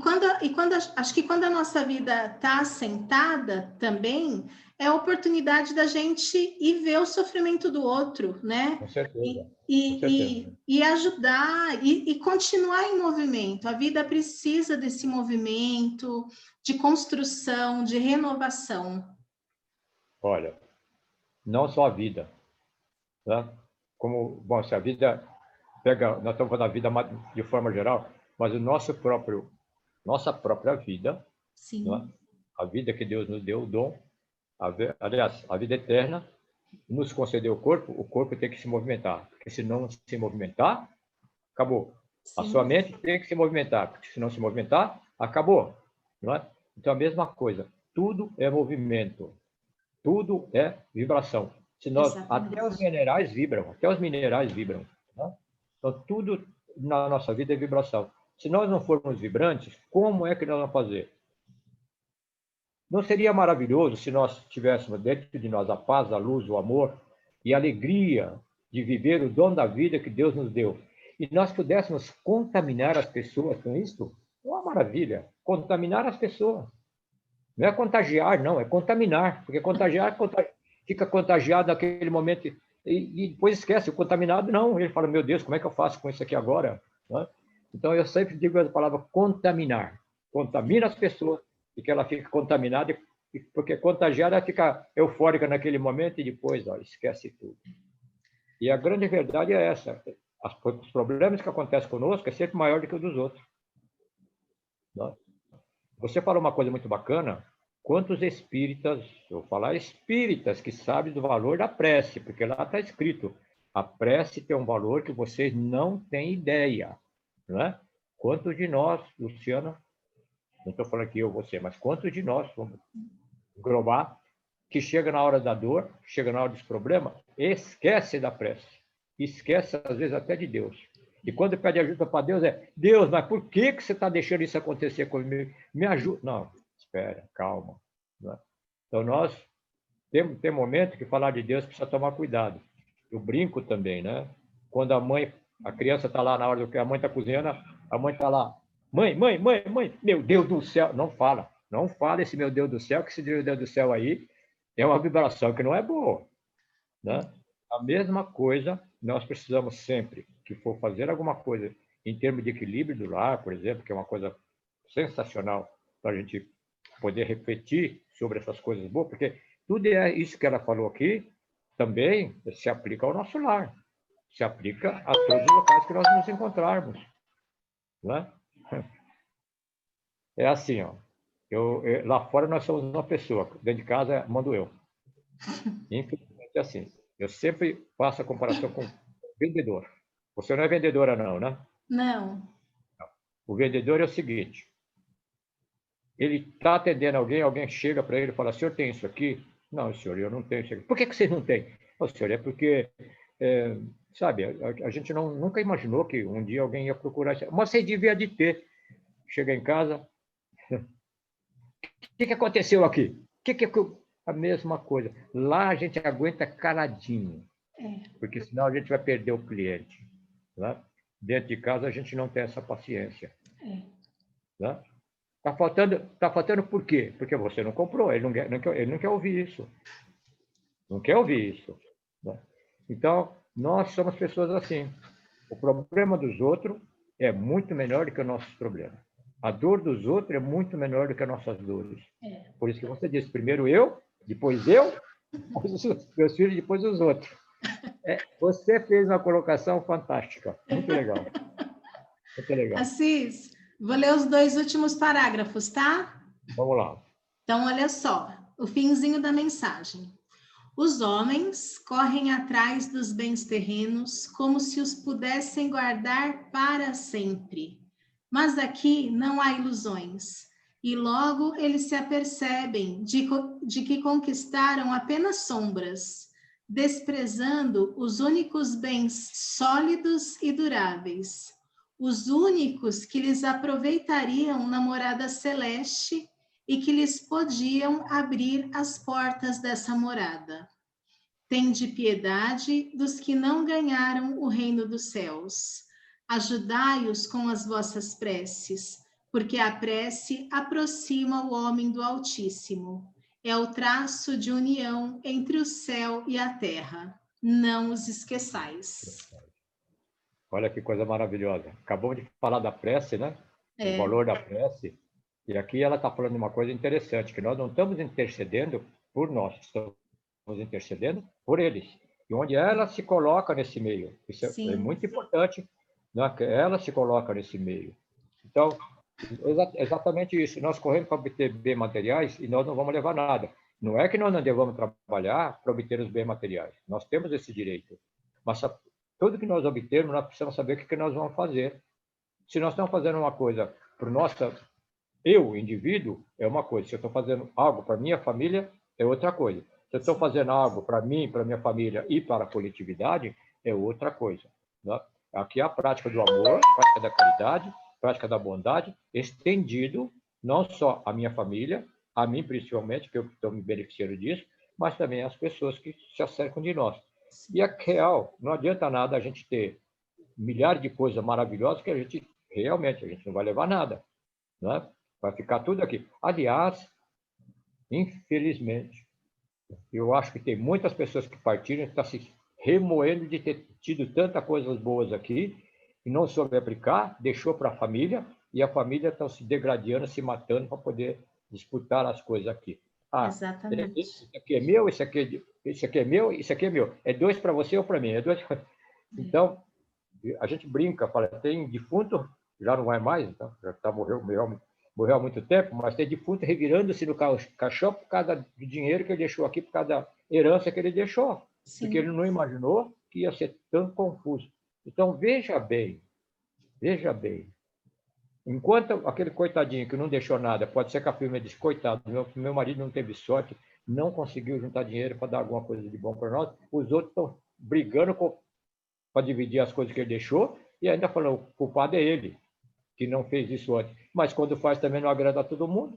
quando acho que quando a nossa vida está assentada também, é a oportunidade da gente ir ver o sofrimento do outro, né? Com certeza. E, Com certeza. e ajudar e continuar em movimento. A vida precisa desse movimento de construção, de renovação. Olha, não só a vida, né? Como, bom, se a vida pega, nós estamos falando da vida de forma geral, mas nossa própria vida, né? Sim, A vida que Deus nos deu, o dom, aliás, a vida eterna, nos concedeu o corpo tem que se movimentar, porque se não se movimentar, acabou. A sua sim, mente tem que se movimentar, porque se não se movimentar, acabou. Não é? Então, a mesma coisa, tudo é movimento. Tudo é vibração. Se nós, até os exatamente. minerais vibram, até os minerais vibram. Né? Então, tudo na nossa vida é vibração. Se nós não formos vibrantes, como é que nós vamos fazer? Não seria maravilhoso se nós tivéssemos dentro de nós a paz, a luz, o amor e a alegria de viver o dom da vida que Deus nos deu? E nós pudéssemos contaminar as pessoas com isso? É uma maravilha. Contaminar as pessoas. Não é contagiar, não, é contaminar. Porque contagiar fica contagiado naquele momento e depois esquece. O contaminado, não. Ele fala, meu Deus, como é que eu faço com isso aqui agora? Então, eu sempre digo a palavra contaminar. Contamina as pessoas e que ela fica contaminada, porque contagiada ela fica eufórica naquele momento e depois esquece tudo. E a grande verdade é essa. Os problemas que acontecem conosco é sempre maior do que o dos outros. Você falou uma coisa muito bacana. Quantos espíritas, eu vou falar espíritas, que sabem do valor da prece, porque lá está escrito, a prece tem um valor que vocês não têm ideia. Não é? Quantos de nós, Luciana, não estou falando aqui eu, você, mas quantos de nós, vamos englobar, que chega na hora da dor, chega na hora dos problemas, esquece da prece. Esquece, às vezes, até de Deus. E quando pede ajuda para Deus, Deus, mas por que você está deixando isso acontecer comigo? Me ajuda. Não, espera, calma. Né? Então, nós tem momento que falar de Deus precisa tomar cuidado. Eu brinco também, né? Quando a criança está lá na hora do que a mãe está cozinhando, a mãe está lá, mãe, meu Deus do céu, não fala esse meu Deus do céu, que esse meu Deus do céu aí é uma vibração que não é boa, né? A mesma coisa, nós precisamos sempre que for fazer alguma coisa em termos de equilíbrio do lar, por exemplo, que é uma coisa sensacional para a gente poder refletir sobre essas coisas boas, porque tudo isso que ela falou aqui também se aplica ao nosso lar, se aplica a todos os locais que nós nos encontrarmos, né? É assim, lá fora nós somos uma pessoa, dentro de casa mando eu. Infelizmente é assim. Eu sempre faço a comparação com vendedor. Você não é vendedora não, né? Não. O vendedor é o seguinte, ele está atendendo alguém chega para ele e fala, senhor tem isso aqui? Não, senhor, eu não tenho isso aqui. Por que você não tem? Oh, senhor, é porque, sabe, a gente nunca imaginou que um dia alguém ia procurar isso. Mas você devia de ter. Chega em casa, o que aconteceu aqui? A mesma coisa. Lá a gente aguenta caladinho, porque senão a gente vai perder o cliente. Né? Dentro de casa a gente não tem essa paciência. Né? Tá faltando por quê? Porque você não comprou, ele não quer ouvir isso. Não quer ouvir isso. Né? Então, nós somos pessoas assim. O problema dos outros é muito menor do que os nossos problemas. A dor dos outros é muito menor do que as nossas dores. Por isso que você disse, primeiro depois os meus filhos, depois os outros. Você fez uma colocação fantástica. Muito legal. Muito legal. Assis, vou ler os 2 últimos parágrafos, tá? Vamos lá. Então, olha só, o finzinho da mensagem. Os homens correm atrás dos bens terrenos como se os pudessem guardar para sempre. Mas aqui não há ilusões. E logo eles se apercebem de que conquistaram apenas sombras, desprezando os únicos bens sólidos e duráveis, os únicos que lhes aproveitariam na morada celeste e que lhes podiam abrir as portas dessa morada. Tende piedade dos que não ganharam o reino dos céus. Ajudai-os com as vossas preces, porque a prece aproxima o homem do Altíssimo. É o traço de união entre o céu e a terra. Não os esqueçais. Olha que coisa maravilhosa. Acabamos de falar da prece, né? O valor da prece. E aqui ela está falando de uma coisa interessante, que nós não estamos intercedendo por nós, estamos intercedendo por eles. E onde ela se coloca nesse meio. Isso é muito importante, né? Que ela se coloca nesse meio. Então, exatamente isso. Nós corremos para obter bens materiais e nós não vamos levar nada. Não é que nós não devamos trabalhar para obter os bens materiais. Nós temos esse direito. Mas tudo que nós obtermos, nós precisamos saber o que nós vamos fazer. Se nós estamos fazendo uma coisa para o nosso indivíduo, é uma coisa. Se eu estou fazendo algo para minha família, é outra coisa. Se eu estou fazendo algo para mim, para minha família e para a coletividade, é outra coisa. Né? Aqui é a prática do amor, a prática da caridade, prática da bondade estendido não só à minha família, a mim principalmente, que eu estou me beneficiando disso, mas também às pessoas que se acercam de nós. E é real, não adianta nada a gente ter milhares de coisas maravilhosas que a gente não vai levar nada, né? Vai ficar tudo aqui. Aliás, infelizmente, eu acho que tem muitas pessoas que partiram e estão se remoendo de ter tido tantas coisas boas aqui e não soube aplicar, deixou para a família e a família está se degradando, se matando para poder disputar as coisas aqui. Exatamente. Isso aqui é meu, isso aqui é meu, isso aqui é meu. É 2 para você ou para mim? É 2. Então, a gente brinca, fala, tem defunto, já não é mais, então, já morreu há muito tempo, mas tem defunto revirando-se no caixão por causa do dinheiro que ele deixou aqui, por causa da herança que ele deixou. Sim. Porque ele não imaginou que ia ser tão confuso. Então, veja bem, enquanto aquele coitadinho que não deixou nada, pode ser que a firma disse, coitado, meu marido não teve sorte, não conseguiu juntar dinheiro para dar alguma coisa de bom para nós, os outros estão brigando para dividir as coisas que ele deixou e ainda falando, o culpado é ele, que não fez isso antes. Mas quando faz também não agrada a todo mundo.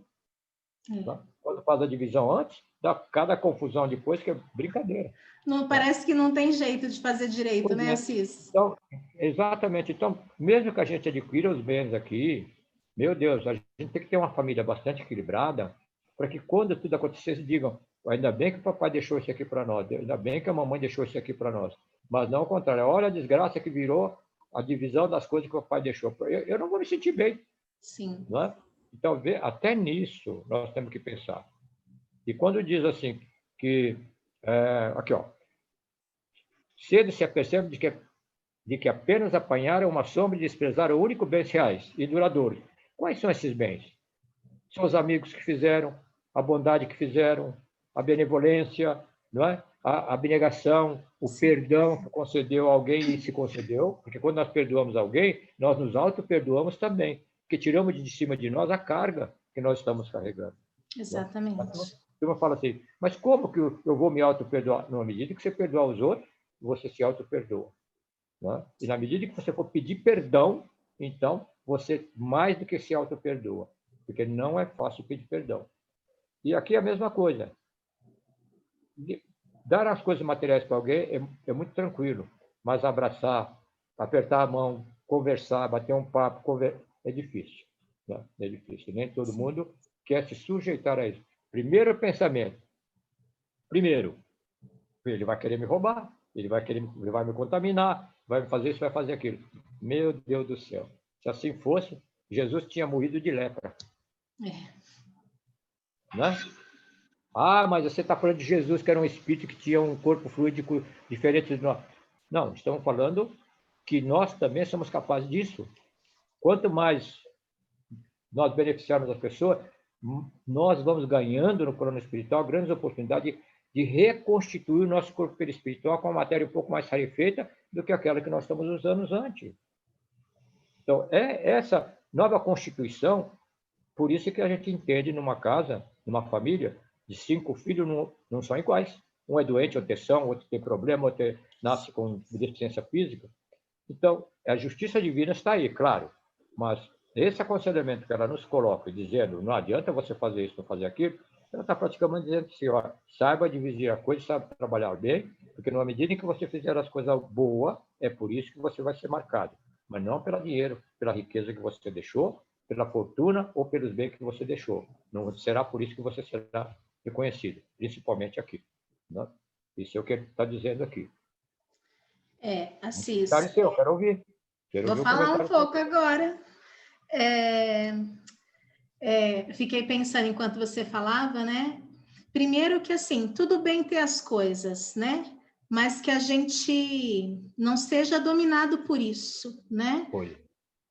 Tá? Quando faz a divisão antes, dá cada confusão depois, que é brincadeira. Não, parece que não tem jeito de fazer direito, pois, né, Assis? Então, exatamente. Então, mesmo que a gente adquira os bens aqui, meu Deus, a gente tem que ter uma família bastante equilibrada para que quando tudo acontecer, digam, ainda bem que o papai deixou isso aqui para nós, ainda bem que a mamãe deixou isso aqui para nós. Mas não ao contrário, olha a desgraça que virou a divisão das coisas que o papai deixou. Eu não vou me sentir bem. Sim. Não é? Então, até nisso nós temos que pensar. E quando diz assim, que... aqui, ó. Cedo se apercebe de que apenas apanharam uma sombra e desprezaram o único bens reais e duradouros. Quais são esses bens? São os amigos que fizeram, a bondade que fizeram, a benevolência, não é? A abnegação, o perdão que concedeu a alguém e se concedeu, porque quando nós perdoamos alguém, nós nos auto-perdoamos também, porque tiramos de cima de nós a carga que nós estamos carregando. Exatamente. Então, fala assim, mas como que eu vou me auto-perdoar? Na medida que você perdoar os outros, você se auto-perdoa. Né? E na medida que você for pedir perdão, então você mais do que se auto-perdoa, porque não é fácil pedir perdão. E aqui é a mesma coisa. Dar as coisas materiais para alguém é muito tranquilo, mas abraçar, apertar a mão, conversar, bater um papo, é difícil. Né? É difícil. Nem todo mundo quer se sujeitar a isso. Primeiro pensamento. Primeiro, ele vai querer me roubar, ele vai me contaminar, vai me fazer isso, vai fazer aquilo. Meu Deus do céu. Se assim fosse, Jesus tinha morrido de lepra. Né? Mas você está falando de Jesus, que era um espírito que tinha um corpo fluídico diferente de nós. Não, estamos falando que nós também somos capazes disso. Quanto mais nós beneficiarmos as pessoas, nós vamos ganhando no plano espiritual grandes oportunidades de reconstituir o nosso corpo perispiritual com uma matéria um pouco mais rarefeita do que aquela que nós estamos usando antes. Então, essa nova constituição, por isso que a gente entende numa casa, numa família, de 5 filhos não são iguais. Um é doente, outro tem são, outro tem problema, outro nasce com deficiência física. Então, a justiça divina está aí, claro, mas esse aconselhamento que ela nos coloca, dizendo não adianta você fazer isso, não fazer aquilo, ela está praticamente dizendo assim, ó, saiba dividir a coisa, saiba trabalhar bem, porque na medida em que você fizer as coisas boas, é por isso que você vai ser marcado, mas não pelo dinheiro, pela riqueza que você deixou, pela fortuna ou pelos bens que você deixou. Não será por isso que você será reconhecido, principalmente aqui. Né? Isso é o que ele está dizendo aqui. Assis. Eu quero ouvir. Vou falar um pouco agora. Fiquei pensando enquanto você falava, né? Primeiro que, assim, tudo bem ter as coisas, né? Mas que a gente não seja dominado por isso, né? Foi.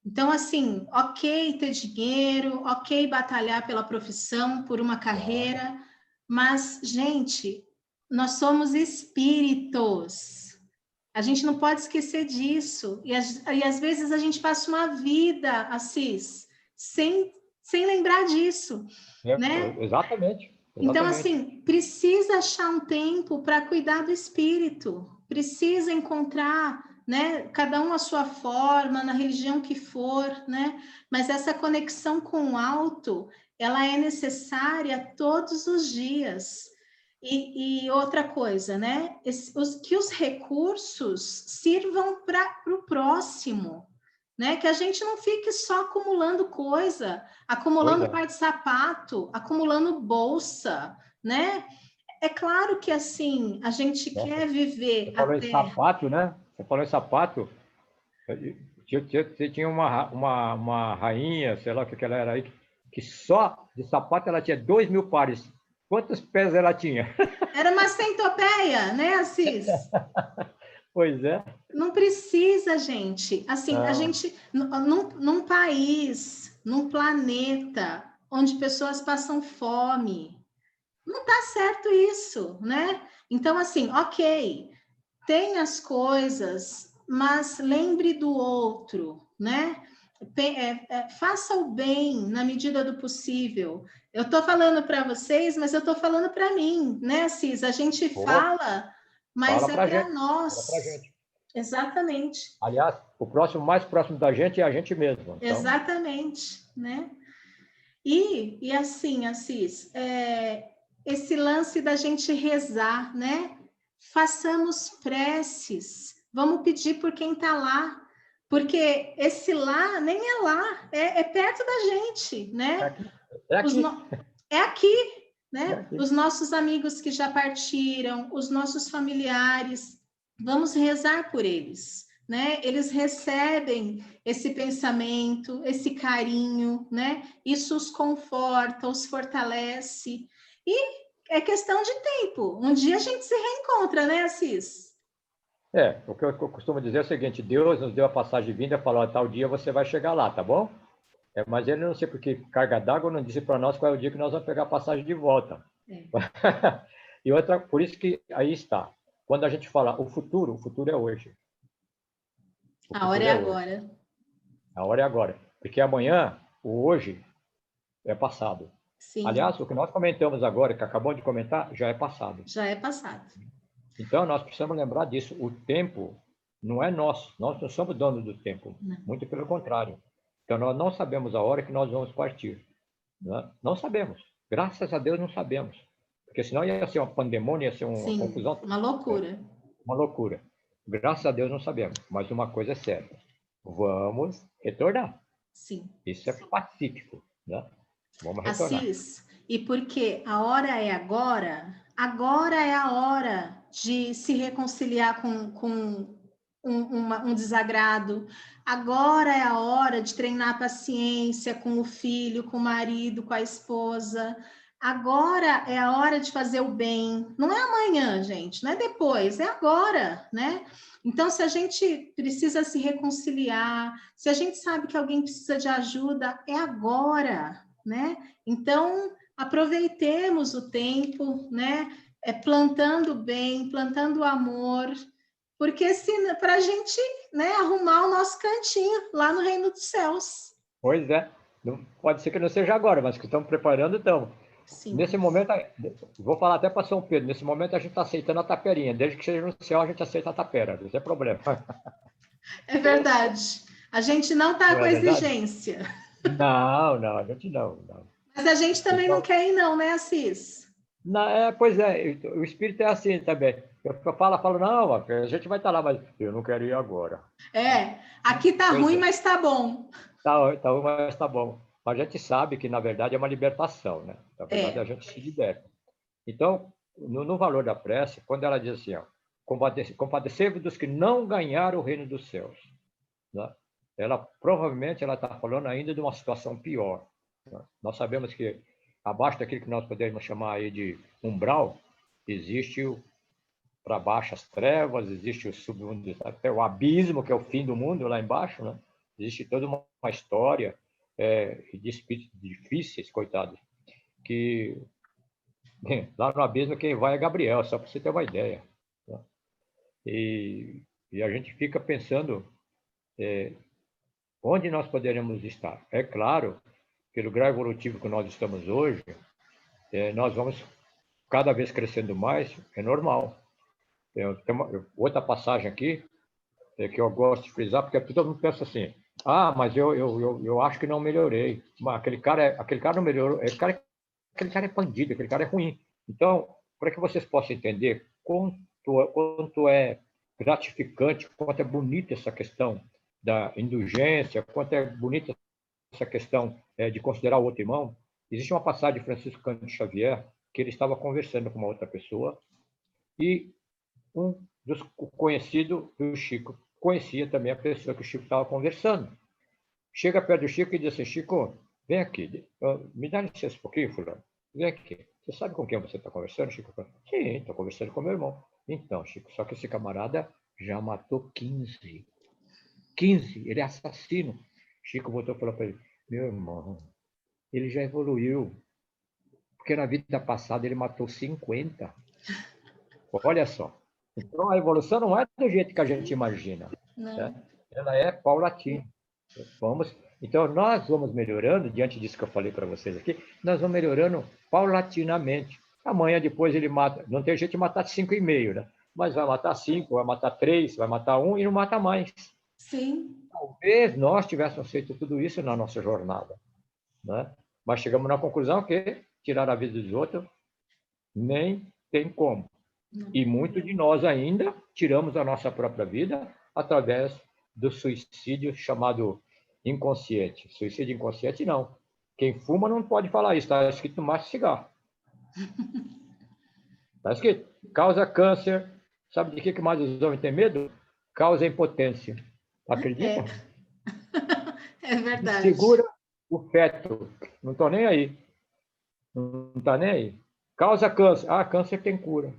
Então, assim, ok ter dinheiro, ok batalhar pela profissão, por uma carreira, mas, gente, nós somos espíritos. A gente não pode esquecer disso. E às vezes a gente passa uma vida, Assis, sem lembrar disso, né? Exatamente. Então, assim, precisa achar um tempo para cuidar do espírito, precisa encontrar né? Cada um a sua forma, na religião que for, né? Mas essa conexão com o alto, ela é necessária todos os dias. E outra coisa, né? Que os recursos sirvam para o próximo, né? Que a gente não fique só acumulando coisa, acumulando par de sapato, acumulando bolsa, né? É claro que assim, a gente quer viver Você falou em até... sapato, né? Você falou em sapato. Tinha uma rainha, sei lá o que ela era aí, que só de sapato ela tinha 2.000 pares. Quantos pés ela tinha? Era uma centopeia, né, Assis? Pois é. Não precisa, gente. Assim, a Não. gente, num país, num planeta onde pessoas passam fome, não tá certo isso, né? Então, assim, ok, tem as coisas, mas lembre do outro, né? Faça o bem na medida do possível. Eu estou falando para vocês, mas eu estou falando para mim, né, Cis? A gente Pô, fala, mas fala é pra para gente. Fala pra nós. gente. Exatamente, Aliás, o próximo, mais próximo da gente é a gente mesmo. Então, exatamente, né? E assim, Assis, esse lance da gente rezar, né? Façamos preces, vamos pedir por quem está lá, porque esse lá nem é lá, é perto da gente, é né? aqui. É aqui. É aqui, É né? aqui. Os nossos amigos que já partiram, os nossos familiares, vamos rezar por eles, né? Eles recebem esse pensamento, esse carinho, né? Isso os conforta, os fortalece. E é questão de tempo. Um dia a gente se reencontra, né, Assis? O que eu costumo dizer é o seguinte: Deus nos deu a passagem de vinda e falou: tal dia você vai chegar lá, tá bom? Mas ele não sei por que carga d'água não disse para nós qual é o dia que nós vamos pegar a passagem de volta. É. E outra, por isso que aí está. Quando a gente fala o futuro é hoje. O A hora futuro é é hoje. agora. A hora é agora. Porque amanhã, o hoje, é passado. Sim, Aliás, o que nós comentamos agora, que acabamos de comentar, já é passado. já é passado. Então, nós precisamos lembrar disso. O tempo não é nosso. Nós não somos donos do tempo. Não. Muito pelo contrário. Então, nós não sabemos a hora que nós vamos partir. Não sabemos. Graças a Deus não sabemos. Porque senão ia ser uma pandemônia, ia ser uma Sim, confusão. uma loucura. Uma loucura. Graças a Deus não sabemos. Mas uma coisa é certa. Vamos retornar. Sim. Isso é pacífico. Né? Vamos retornar. Assis, e porque a hora é agora, agora é a hora de se reconciliar com um desagrado, agora é a hora de treinar a paciência com o filho, com o marido, com a esposa. Agora é a hora de fazer o bem. Não é amanhã, gente, não é depois, é agora, né? Então, se a gente precisa se reconciliar, se a gente sabe que alguém precisa de ajuda, é agora, né? Então, aproveitemos o tempo, né? Plantando bem, plantando amor, porque se para a gente, né, arrumar o nosso cantinho lá no Reino dos Céus. Pois é. Não, pode ser que não seja agora, mas que estamos preparando, estamos. Sim. Nesse momento, vou falar até para São Pedro, nesse momento a gente está aceitando a taperinha. Desde que seja no céu, a gente aceita a tapera. Não tem problema. É verdade. A gente não está com exigência. Não, a gente não. Mas a gente também então, não quer ir não, né, Assis? Pois é, o espírito é assim também. Eu falo, não, a gente vai estar lá, mas eu não quero ir agora. Aqui tá ruim, mas tá bom. Mas tá bom. A gente sabe que, na verdade, é uma libertação, né? Na verdade, a gente se liberta. Então, no valor da prece, quando ela diz assim, ó, compadecei-vos dos que não ganharam o reino dos céus, né? Provavelmente ela está falando ainda de uma situação pior. Né? Nós sabemos que abaixo daquilo que nós podemos chamar aí de umbral, existe para baixo as trevas, existe o submundo, até o abismo, que é o fim do mundo lá embaixo, né? Existe toda uma história de espíritos difíceis, coitados, que lá no abismo quem vai é Gabriel, só para você ter uma ideia. Né? E a gente fica pensando onde nós poderemos estar. É claro, pelo grau evolutivo que nós estamos hoje, nós vamos cada vez crescendo mais, é normal. Tem outra passagem aqui, que eu gosto de frisar, porque todo mundo pensa assim, ah, mas eu acho que não melhorei. Mas aquele cara não melhorou, aquele cara é bandido, aquele cara é ruim. Então, para que vocês possam entender quanto é gratificante, quanto é bonita essa questão da indulgência, quanto é bonita essa questão de considerar o outro irmão, existe uma passagem de Francisco Cândido Xavier que ele estava conversando com uma outra pessoa e um dos conhecidos do Chico conhecia também a pessoa que o Chico estava conversando. Chega perto do Chico e diz assim, Chico, vem aqui, me dá licença um pouquinho, fulano, vem aqui. Você sabe com quem você está conversando, Chico? Sim, estou conversando com meu irmão. Então, Chico, só que esse camarada já matou 15. 15, ele é assassino. Chico voltou e falou para ele, meu irmão, ele já evoluiu, porque na vida passada ele matou 50. Olha só. Então, a evolução não é do jeito que a gente imagina. Né? Ela é paulatina. Então, nós vamos melhorando, diante disso que eu falei para vocês aqui, nós vamos melhorando paulatinamente. Amanhã, depois, ele mata. Não tem jeito de matar 5,5, né? Mas vai matar 5, vai matar 3, vai matar 1 e não mata mais. Sim. Talvez nós tivéssemos feito tudo isso na nossa jornada. Né? Mas chegamos na conclusão que tirar a vida dos outros nem tem como. E muito de nós ainda tiramos a nossa própria vida através do suicídio chamado inconsciente. Suicídio inconsciente, não. Quem fuma não pode falar isso. Está escrito no maço de cigarro. Está escrito. Causa câncer. Sabe de que mais os homens têm medo? Causa impotência. Acredita? É verdade. Segura o feto. Não estou nem aí. Não está nem aí. Causa câncer. Ah, câncer tem cura.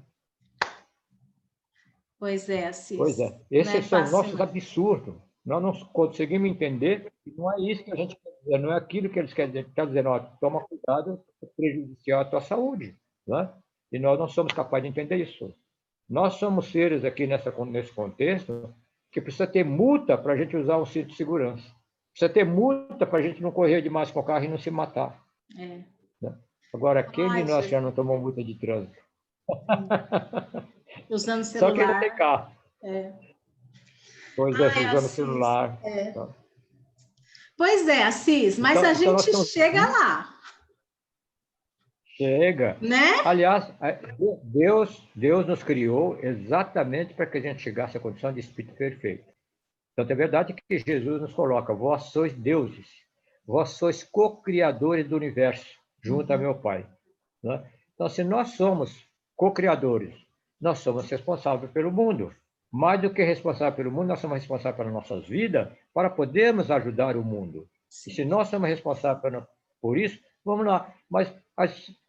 Pois é, Assis. Pois é. Esses são nossos absurdos. Nós não conseguimos entender que não é isso que a gente quer dizer, não é aquilo que eles querem dizer. Quer dizer, ó, toma cuidado para prejudiciar a tua saúde. Né? E nós não somos capazes de entender isso. Nós somos seres aqui nesse contexto que precisa ter multa para a gente usar um cinto de segurança. Precisa ter multa para a gente não correr demais com o carro e não se matar. É. Né? Agora, quem de nós já não tomou multa de trânsito? Usando celular. Só quem não tem carro. É. Pois é, usando celular. É. Pois é, Assis, mas então, a gente chega lá. Chega. Né? Aliás, Deus nos criou exatamente para que a gente chegasse à condição de espírito perfeito. Então, é verdade que Jesus nos coloca, vós sois deuses, vós sois co-criadores do universo, junto a meu Pai. Né? Então, se nós somos co-criadores, nós somos responsáveis pelo mundo. Mais do que responsáveis pelo mundo, nós somos responsáveis pelas nossas vidas para podermos ajudar o mundo. Sim. E se nós somos responsáveis por isso, vamos lá. Mas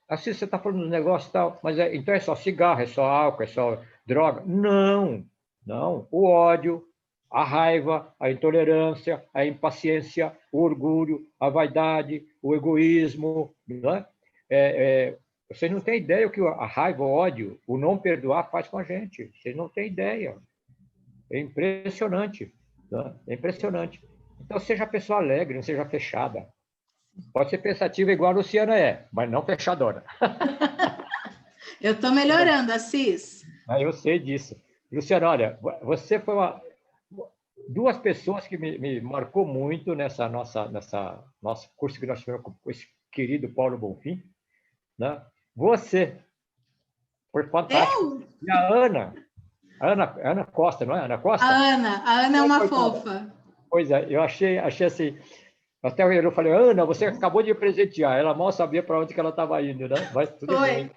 assim você está falando dos negócios e tal, mas então é só cigarro, é só álcool, é só droga? Não, não. O ódio, a raiva, a intolerância, a impaciência, o orgulho, a vaidade, o egoísmo, né? Vocês não têm ideia o que a raiva, o ódio, o não perdoar faz com a gente. Vocês não têm ideia. É impressionante. Né? É impressionante. Então, seja pessoa alegre, não seja fechada. Pode ser pensativa igual a Luciana é, mas não fechadora. Eu estou melhorando, Assis. Eu sei disso. Luciana, olha, você foi duas pessoas que me marcou muito nessa nosso curso que nós tivemos com esse querido Paulo Bonfim. Né? Você foi fantástico. E a Ana Costa, não é? Ana Costa? A Ana é uma fofa. Pois é, eu achei assim. Até eu falei, Ana, você acabou de me presentear. Ela mal sabia para onde que ela estava indo, né? Mas tudo bem.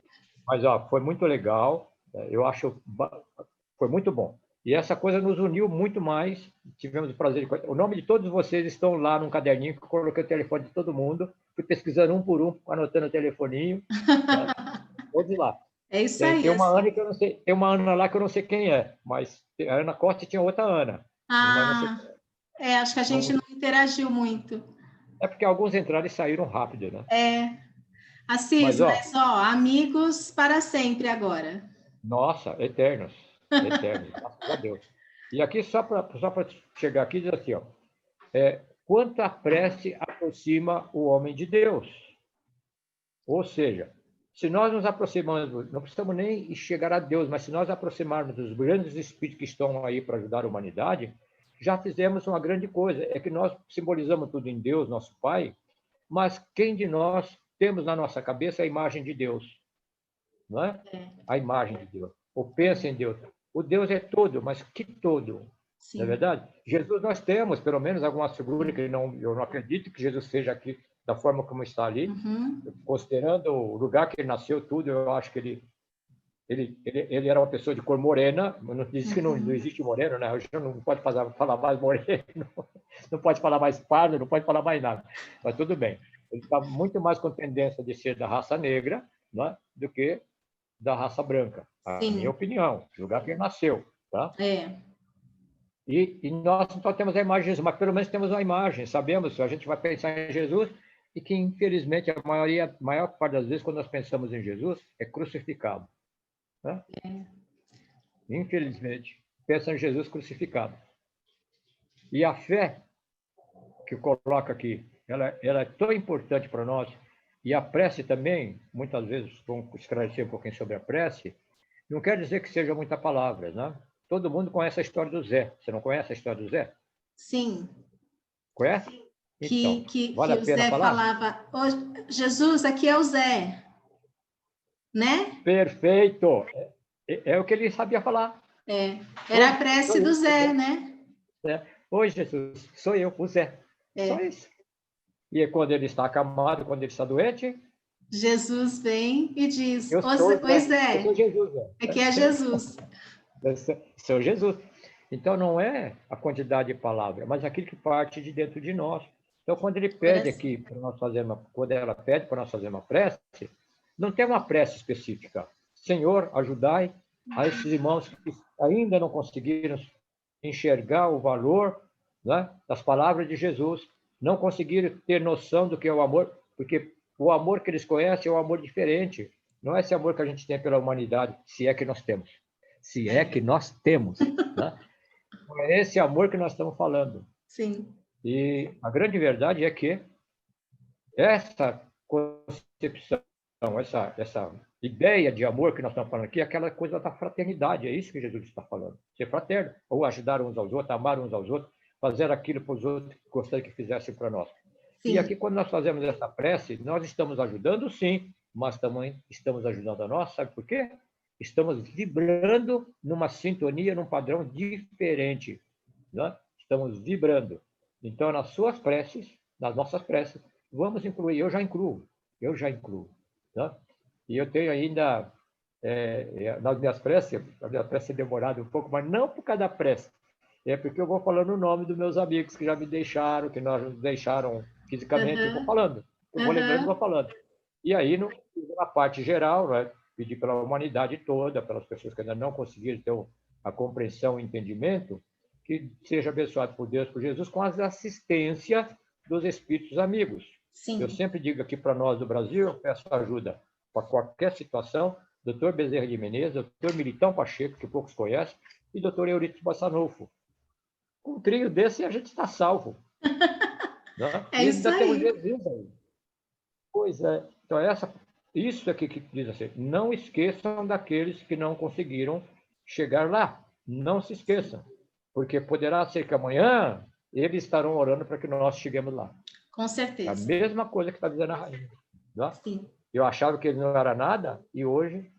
Mas foi muito legal. Eu acho foi muito bom. E essa coisa nos uniu muito mais. Tivemos o prazer de... O nome de todos vocês estão lá num caderninho que eu coloquei o telefone de todo mundo. Fui pesquisando um por um, anotando o telefoninho. Né? Todos lá. É isso aí. Tem uma Ana que eu não sei, tem uma Ana lá que eu não sei quem é, mas a Ana Costa tinha outra Ana. Acho que a gente não interagiu muito. É porque alguns entraram e saíram rápido, né? Assis, mas amigos para sempre agora. Nossa, eternos. Graças a Deus. E aqui, só para chegar aqui, diz assim, quanto a prece aproxima o homem de Deus. Ou seja, Se nós nos aproximarmos, não precisamos nem chegar a Deus, mas se nós aproximarmos dos grandes espíritos que estão aí para ajudar a humanidade, já fizemos uma grande coisa. É que nós simbolizamos tudo em Deus, nosso Pai, mas quem de nós temos na nossa cabeça a imagem de Deus? Não é? A imagem de Deus. Ou pensa em Deus. O Deus é todo, mas que todo? Sim. Não é verdade? Jesus nós temos, pelo menos algumas figuras que eu não acredito que Jesus seja aqui da forma como está ali, considerando o lugar que ele nasceu, tudo, eu acho que ele era uma pessoa de cor morena, não diz que não existe moreno, né? Hoje não pode falar mais moreno, não pode falar mais pardo, não pode falar mais nada, mas tudo bem. Ele está muito mais com tendência de ser da raça negra, né, do que da raça branca, a minha opinião, o lugar que ele nasceu, tá? E nós então temos a imagem de Jesus, mas pelo menos temos uma imagem, sabemos, a gente vai pensar em Jesus, e que, infelizmente, a maior parte das vezes, quando nós pensamos em Jesus, é crucificado. Né? Infelizmente, pensa em Jesus crucificado. E a fé que coloca aqui, ela é tão importante para nós, e a prece também, muitas vezes, vamos esclarecer um pouquinho sobre a prece, não quer dizer que seja muita palavra, né? Todo mundo conhece a história do Zé. Você não conhece a história do Zé? Sim. Conhece? Então, vale que a o pena Zé falar? falava, oh, Jesus, aqui é o Zé. Né? Perfeito! É o que ele sabia falar. Era a prece do Zé, né? Oi, Jesus, sou eu, o Zé. Só isso. E quando ele está acamado, quando ele está doente, Jesus vem e diz, eu sou Zé, eu sou Jesus. aqui é Jesus. Eu sou Jesus. Então, não é a quantidade de palavras, mas aquilo que parte de dentro de nós. Então, quando ele pede aqui, para nós fazermos, quando ela pede para nós fazer uma prece, não tem uma prece específica. Senhor, ajudai a esses irmãos que ainda não conseguiram enxergar o valor, né, das palavras de Jesus, não conseguiram ter noção do que é o amor, porque o amor que eles conhecem é um amor diferente. Não é esse amor que a gente tem pela humanidade, se é que nós temos. Se é que nós temos. Né? É esse amor que nós estamos falando. Sim. E a grande verdade é que essa concepção, essa ideia de amor que nós estamos falando aqui, é aquela coisa da fraternidade, é isso que Jesus está falando. Ser fraterno, ou ajudar uns aos outros, amar uns aos outros, fazer aquilo para os outros que gostaria que fizessem para nós. Sim. E aqui, quando nós fazemos essa prece, nós estamos ajudando, sim, mas também estamos ajudando a nós, sabe por quê? Estamos vibrando numa sintonia, num padrão diferente. Né? Estamos vibrando. Então, nas suas preces, nas nossas preces, vamos incluir, eu já incluo. Né? E eu tenho ainda, nas minhas preces, a minha prece é demorada um pouco, mas não por causa da prece, é porque eu vou falando o nome dos meus amigos que já me deixaram, que nós nos deixaram fisicamente, eu vou falando, eu vou lembrando e vou falando. E aí, na parte geral, né, pedir pela humanidade toda, pelas pessoas que ainda não conseguiram ter a compreensão e entendimento, que seja abençoado por Deus, por Jesus, com a assistência dos espíritos amigos. Sim. Eu sempre digo aqui para nós do Brasil, eu peço ajuda para qualquer situação, Dr. Bezerra de Menezes, Dr. Militão Pacheco, que poucos conhecem, e Dr. Eurico Bassanufo. Com um trio desse, a gente está salvo. Né? É isso ainda aí. temos Jesus aí. Pois é. Então, isso aqui que diz assim, não esqueçam daqueles que não conseguiram chegar lá. Não se esqueçam. Porque poderá ser que amanhã eles estarão orando para que nós cheguemos lá. Com certeza. É a mesma coisa que está dizendo a rainha. Né? Sim. Eu achava que eles não eram nada e hoje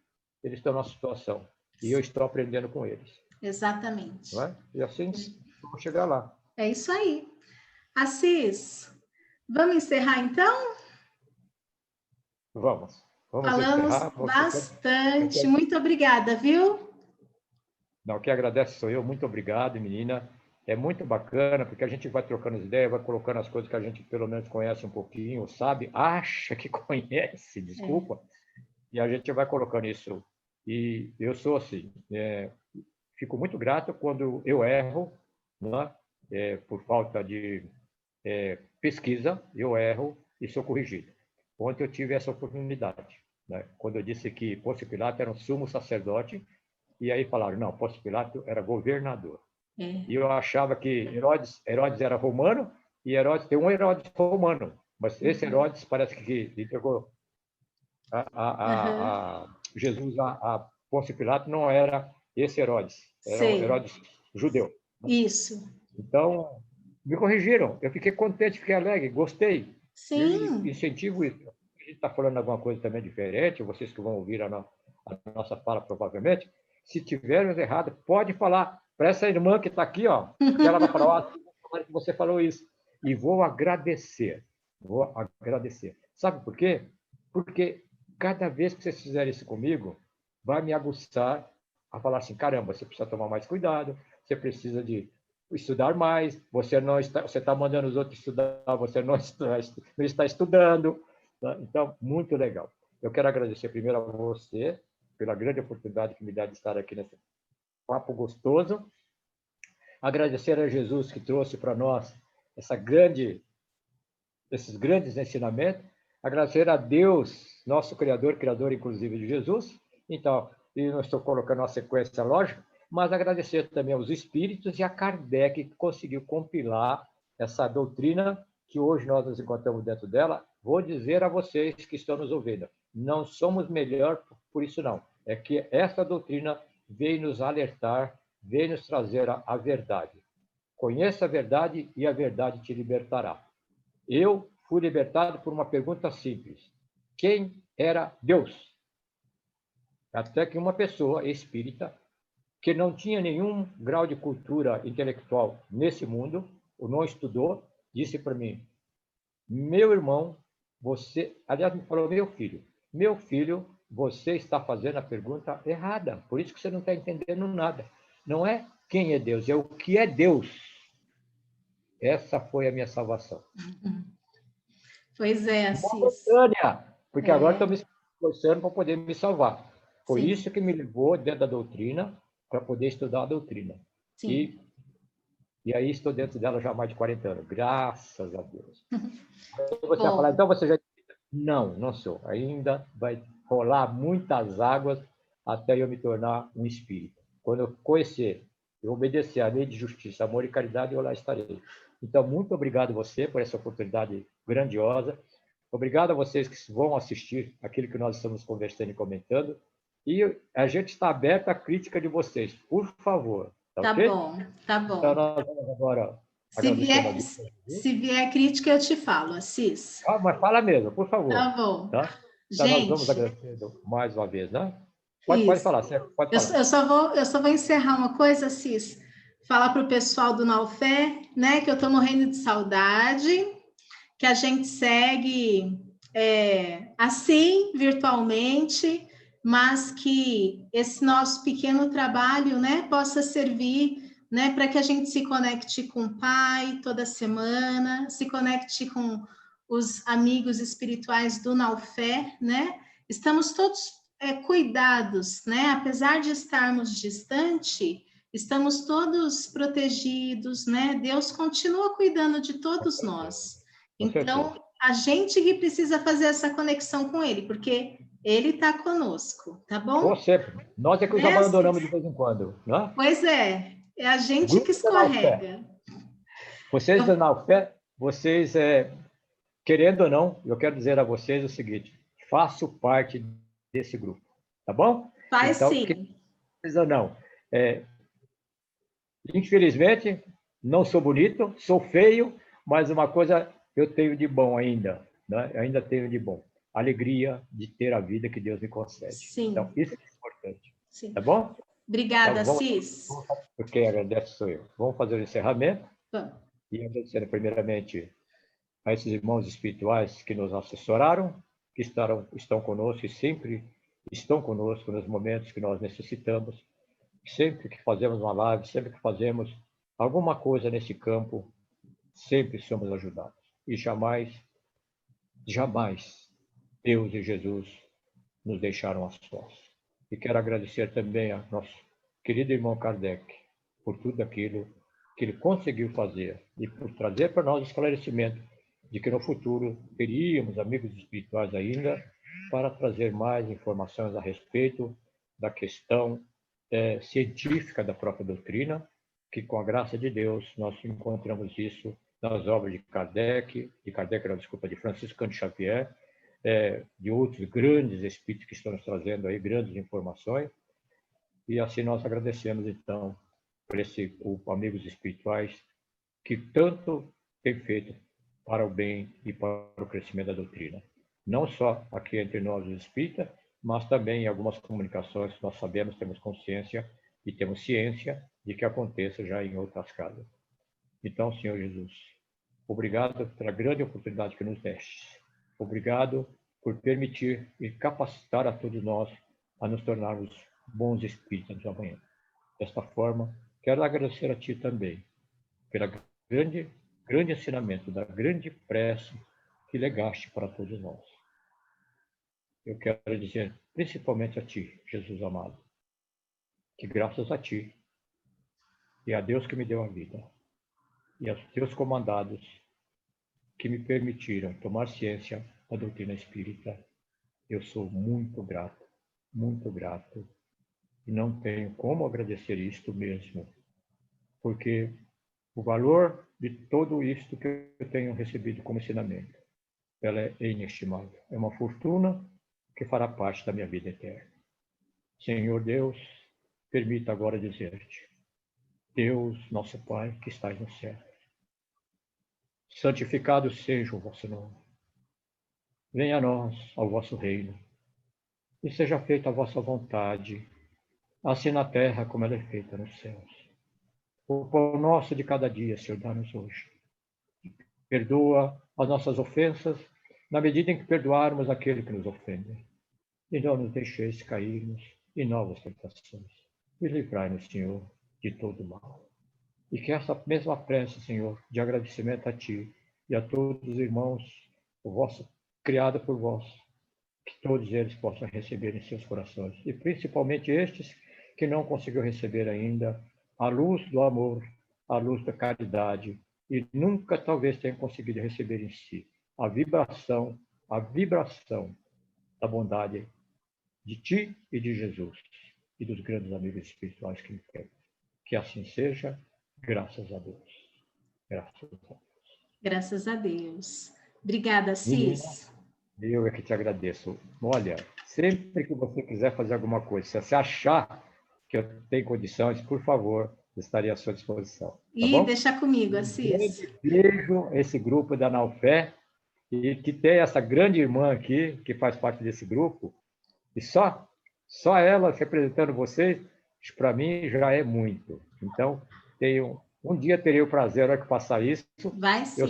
eles estão na situação. E eu estou aprendendo com eles. Exatamente. Não é? E assim vamos chegar lá. É isso aí. Assis, vamos encerrar então? Vamos Falamos encerrar. bastante. Muito obrigada, viu? Não, quem agradece sou eu. Muito obrigado, menina. É muito bacana, porque a gente vai trocando as ideias, vai colocando as coisas que a gente pelo menos conhece um pouquinho, sabe? Acha que conhece, desculpa. E a gente vai colocando isso. E eu sou assim, fico muito grato quando eu erro, né? Por falta de pesquisa, eu erro e sou corrigido. Ontem eu tive essa oportunidade, né? Quando eu disse que Pôncio Pilato era um sumo sacerdote, e aí falaram, não, Pôncio Pilato era governador. E eu achava que Herodes era romano, e Herodes tem um Herodes romano, mas esse Herodes parece que entregou Aham. Jesus a Pôncio Pilatos não era esse Herodes, era o Sei. Herodes judeu. Isso. Então, me corrigiram. Eu fiquei contente, fiquei alegre, gostei. E Sim. incentivo isso. A gente está falando alguma coisa também diferente, vocês que vão ouvir a nossa fala provavelmente, se tivermos errado, pode falar para essa irmã que está aqui, ó, que ela vai falar, ó, que você falou isso. E vou agradecer. Vou agradecer. Sabe por quê? Porque cada vez que vocês fizerem isso comigo, vai me aguçar a falar assim, caramba, você precisa tomar mais cuidado, você precisa de estudar mais, você está mandando os outros estudar, você não está estudando. Tá? Então, muito legal. Eu quero agradecer primeiro a você pela grande oportunidade que me dá de estar aqui nesse papo gostoso. Agradecer a Jesus que trouxe para nós esses grandes ensinamentos. Agradecer a Deus, nosso Criador inclusive de Jesus. Então, e não estou colocando uma sequência lógica, mas agradecer também aos espíritos e a Kardec, que conseguiu compilar essa doutrina que hoje nós nos encontramos dentro dela. Vou dizer a vocês que estão nos ouvindo, não somos melhor por isso não. É que essa doutrina veio nos alertar, veio nos trazer a verdade. Conheça a verdade e a verdade te libertará. Eu fui libertado por uma pergunta simples: quem era Deus? Até que uma pessoa espírita, que não tinha nenhum grau de cultura intelectual nesse mundo, ou não estudou, disse para mim: meu irmão, você. Aliás, me falou: meu filho, você está fazendo a pergunta errada, por isso que você não está entendendo nada. Não é quem é Deus, é o que é Deus. Essa foi a minha salvação. Pois é, Assis. Momentânea, porque agora estou É, me esforçando para poder me salvar. Foi sim, isso que me levou dentro da doutrina, para poder estudar a doutrina. sim. E, e aí estou dentro dela já há mais de 40 anos, graças a Deus. Aí você vai falar, Bom, então você já... Não, não sou. Ainda vai rolar muitas águas até eu me tornar um espírito. Quando eu conhecer e obedecer à lei de justiça, amor e caridade, eu lá estarei. Então, muito obrigado a você por essa oportunidade grandiosa. Obrigado a vocês que vão assistir aquilo que nós estamos conversando e comentando. E a gente está aberto à crítica de vocês, por favor. Tá tá ok? bom, tá Então, bom. nós vamos agora Se agradecendo a vier, Deus. se vier crítica, eu te falo, Assis. Ah, mas fala mesmo, por favor. Tá bom. Tá? Então, nós vamos Gente, agradecendo mais uma vez, né? Pode isso. falar, você pode falar. Eu só vou encerrar uma coisa, Assis. Falar para o pessoal do Naufé, né, que eu estou morrendo de saudade, que a gente segue assim, virtualmente, mas que esse nosso pequeno trabalho, né, possa servir, né, para que a gente se conecte com o Pai toda semana, se conecte com os amigos espirituais do Naufé, né? Estamos todos cuidados, né? Apesar de estarmos distante, estamos todos protegidos, né? Deus continua cuidando de todos nós. Com certeza. Então, a gente que precisa fazer essa conexão com Ele, porque Ele está conosco, tá bom? Você, nós é que os Né, abandonamos Assis? de vez em quando, né? Pois é a O gente que grupo da Naufé. escorrega. Vocês da Eu, Naufé, vocês, querendo ou não, eu quero dizer a vocês o seguinte: faço parte desse grupo, tá bom? faz Então, sim. ou não, é, infelizmente, não sou bonito, sou feio, mas uma coisa eu tenho de bom ainda, né? Eu ainda tenho de bom. Alegria de ter a vida que Deus me concede. Então, Sim, isso é importante. sim. Tá bom? Obrigada, Então, Cis. porque agradece sou eu. Vamos fazer o encerramento Vamos. e agradecendo primeiramente a esses irmãos espirituais que nos assessoraram, que estão conosco e sempre estão conosco nos momentos que nós necessitamos. Sempre que fazemos uma live, sempre que fazemos alguma coisa nesse campo, sempre somos ajudados. E jamais, jamais Deus e Jesus nos deixaram a sós. E quero agradecer também a nosso querido irmão Kardec por tudo aquilo que ele conseguiu fazer e por trazer para nós esclarecimento de que no futuro teríamos amigos espirituais ainda para trazer mais informações a respeito da questão científica da própria doutrina, que com a graça de Deus nós encontramos isso nas obras de Kardec, não, desculpa, de Francisco de Xavier, de outros grandes espíritos que estão nos trazendo aí grandes informações. E assim nós agradecemos, então, por amigos espirituais que tanto têm feito para o bem e para o crescimento da doutrina. Não só aqui entre nós, os espíritas, mas também em algumas comunicações nós sabemos, temos consciência e temos ciência de que aconteça já em outras casas. Então, Senhor Jesus, obrigado pela grande oportunidade que nos deste. Obrigado por permitir e capacitar a todos nós a nos tornarmos bons espíritas do amanhã. Desta forma, quero agradecer a Ti também pelo grande ensinamento, da grande prece que legaste para todos nós. Eu quero dizer, principalmente a Ti, Jesus amado, que graças a Ti e a Deus que me deu a vida e aos Teus comandados que me permitiram tomar ciência da doutrina espírita, eu sou muito grato, e não tenho como agradecer isto mesmo, porque o valor de tudo isto que eu tenho recebido como ensinamento, ela é inestimável, é uma fortuna que fará parte da minha vida eterna. Senhor Deus, permita agora dizer-te, Deus, nosso Pai, que estás no céu, santificado seja o vosso nome. Venha a nós ao vosso reino, e seja feita a vossa vontade, assim na terra como ela é feita nos céus. O pão nosso de cada dia, Senhor, dá-nos hoje. Perdoa as nossas ofensas, na medida em que perdoarmos aquele que nos ofende. E não nos deixeis cairmos em novas tentações. E livrai-nos, Senhor, de todo mal. E que essa mesma prece, Senhor, de agradecimento a Ti e a todos os irmãos, o vosso, criada por vós, que todos eles possam receber em seus corações. E principalmente estes que não conseguiram receber ainda a luz do amor, a luz da caridade, e nunca talvez tenham conseguido receber em si a vibração da bondade de Ti e de Jesus, e dos grandes amigos espirituais que me temos. Que assim seja, graças a Deus. Graças a Deus. Graças a Deus. Obrigada, Cis. Eu é que te agradeço. Olha, sempre que você quiser fazer alguma coisa, se você achar que eu tenho condições, por favor, estarei à sua disposição. Tá bom? Deixa comigo, Assis. Beijo esse grupo da Naufé, e que tem essa grande irmã aqui, que faz parte desse grupo, e só ela representando vocês, para mim já é muito. Então, um dia terei o prazer, na hora que passar isso. Vai sim.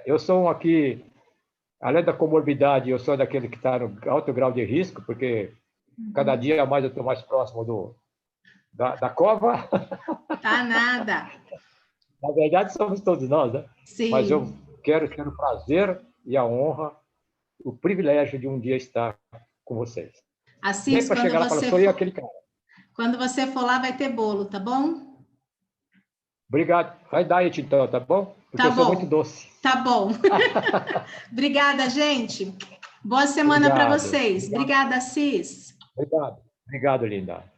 Eu sou um aqui, além da comorbidade, eu sou daquele que está no alto grau de risco, porque cada dia mais eu estou mais próximo da cova. Tá nada. Na verdade, somos todos nós, né? Sim. Mas eu quero ter o prazer e a honra, o privilégio de um dia estar com vocês. Assis, para chegar lá e falar, sou eu aquele cara. Quando você for lá, vai ter bolo, tá bom? Obrigado. Faz diet então, tá bom? Porque eu sou muito doce. Tá bom. Obrigada, gente. Boa semana para vocês. Obrigada, Assis. Obrigado, linda.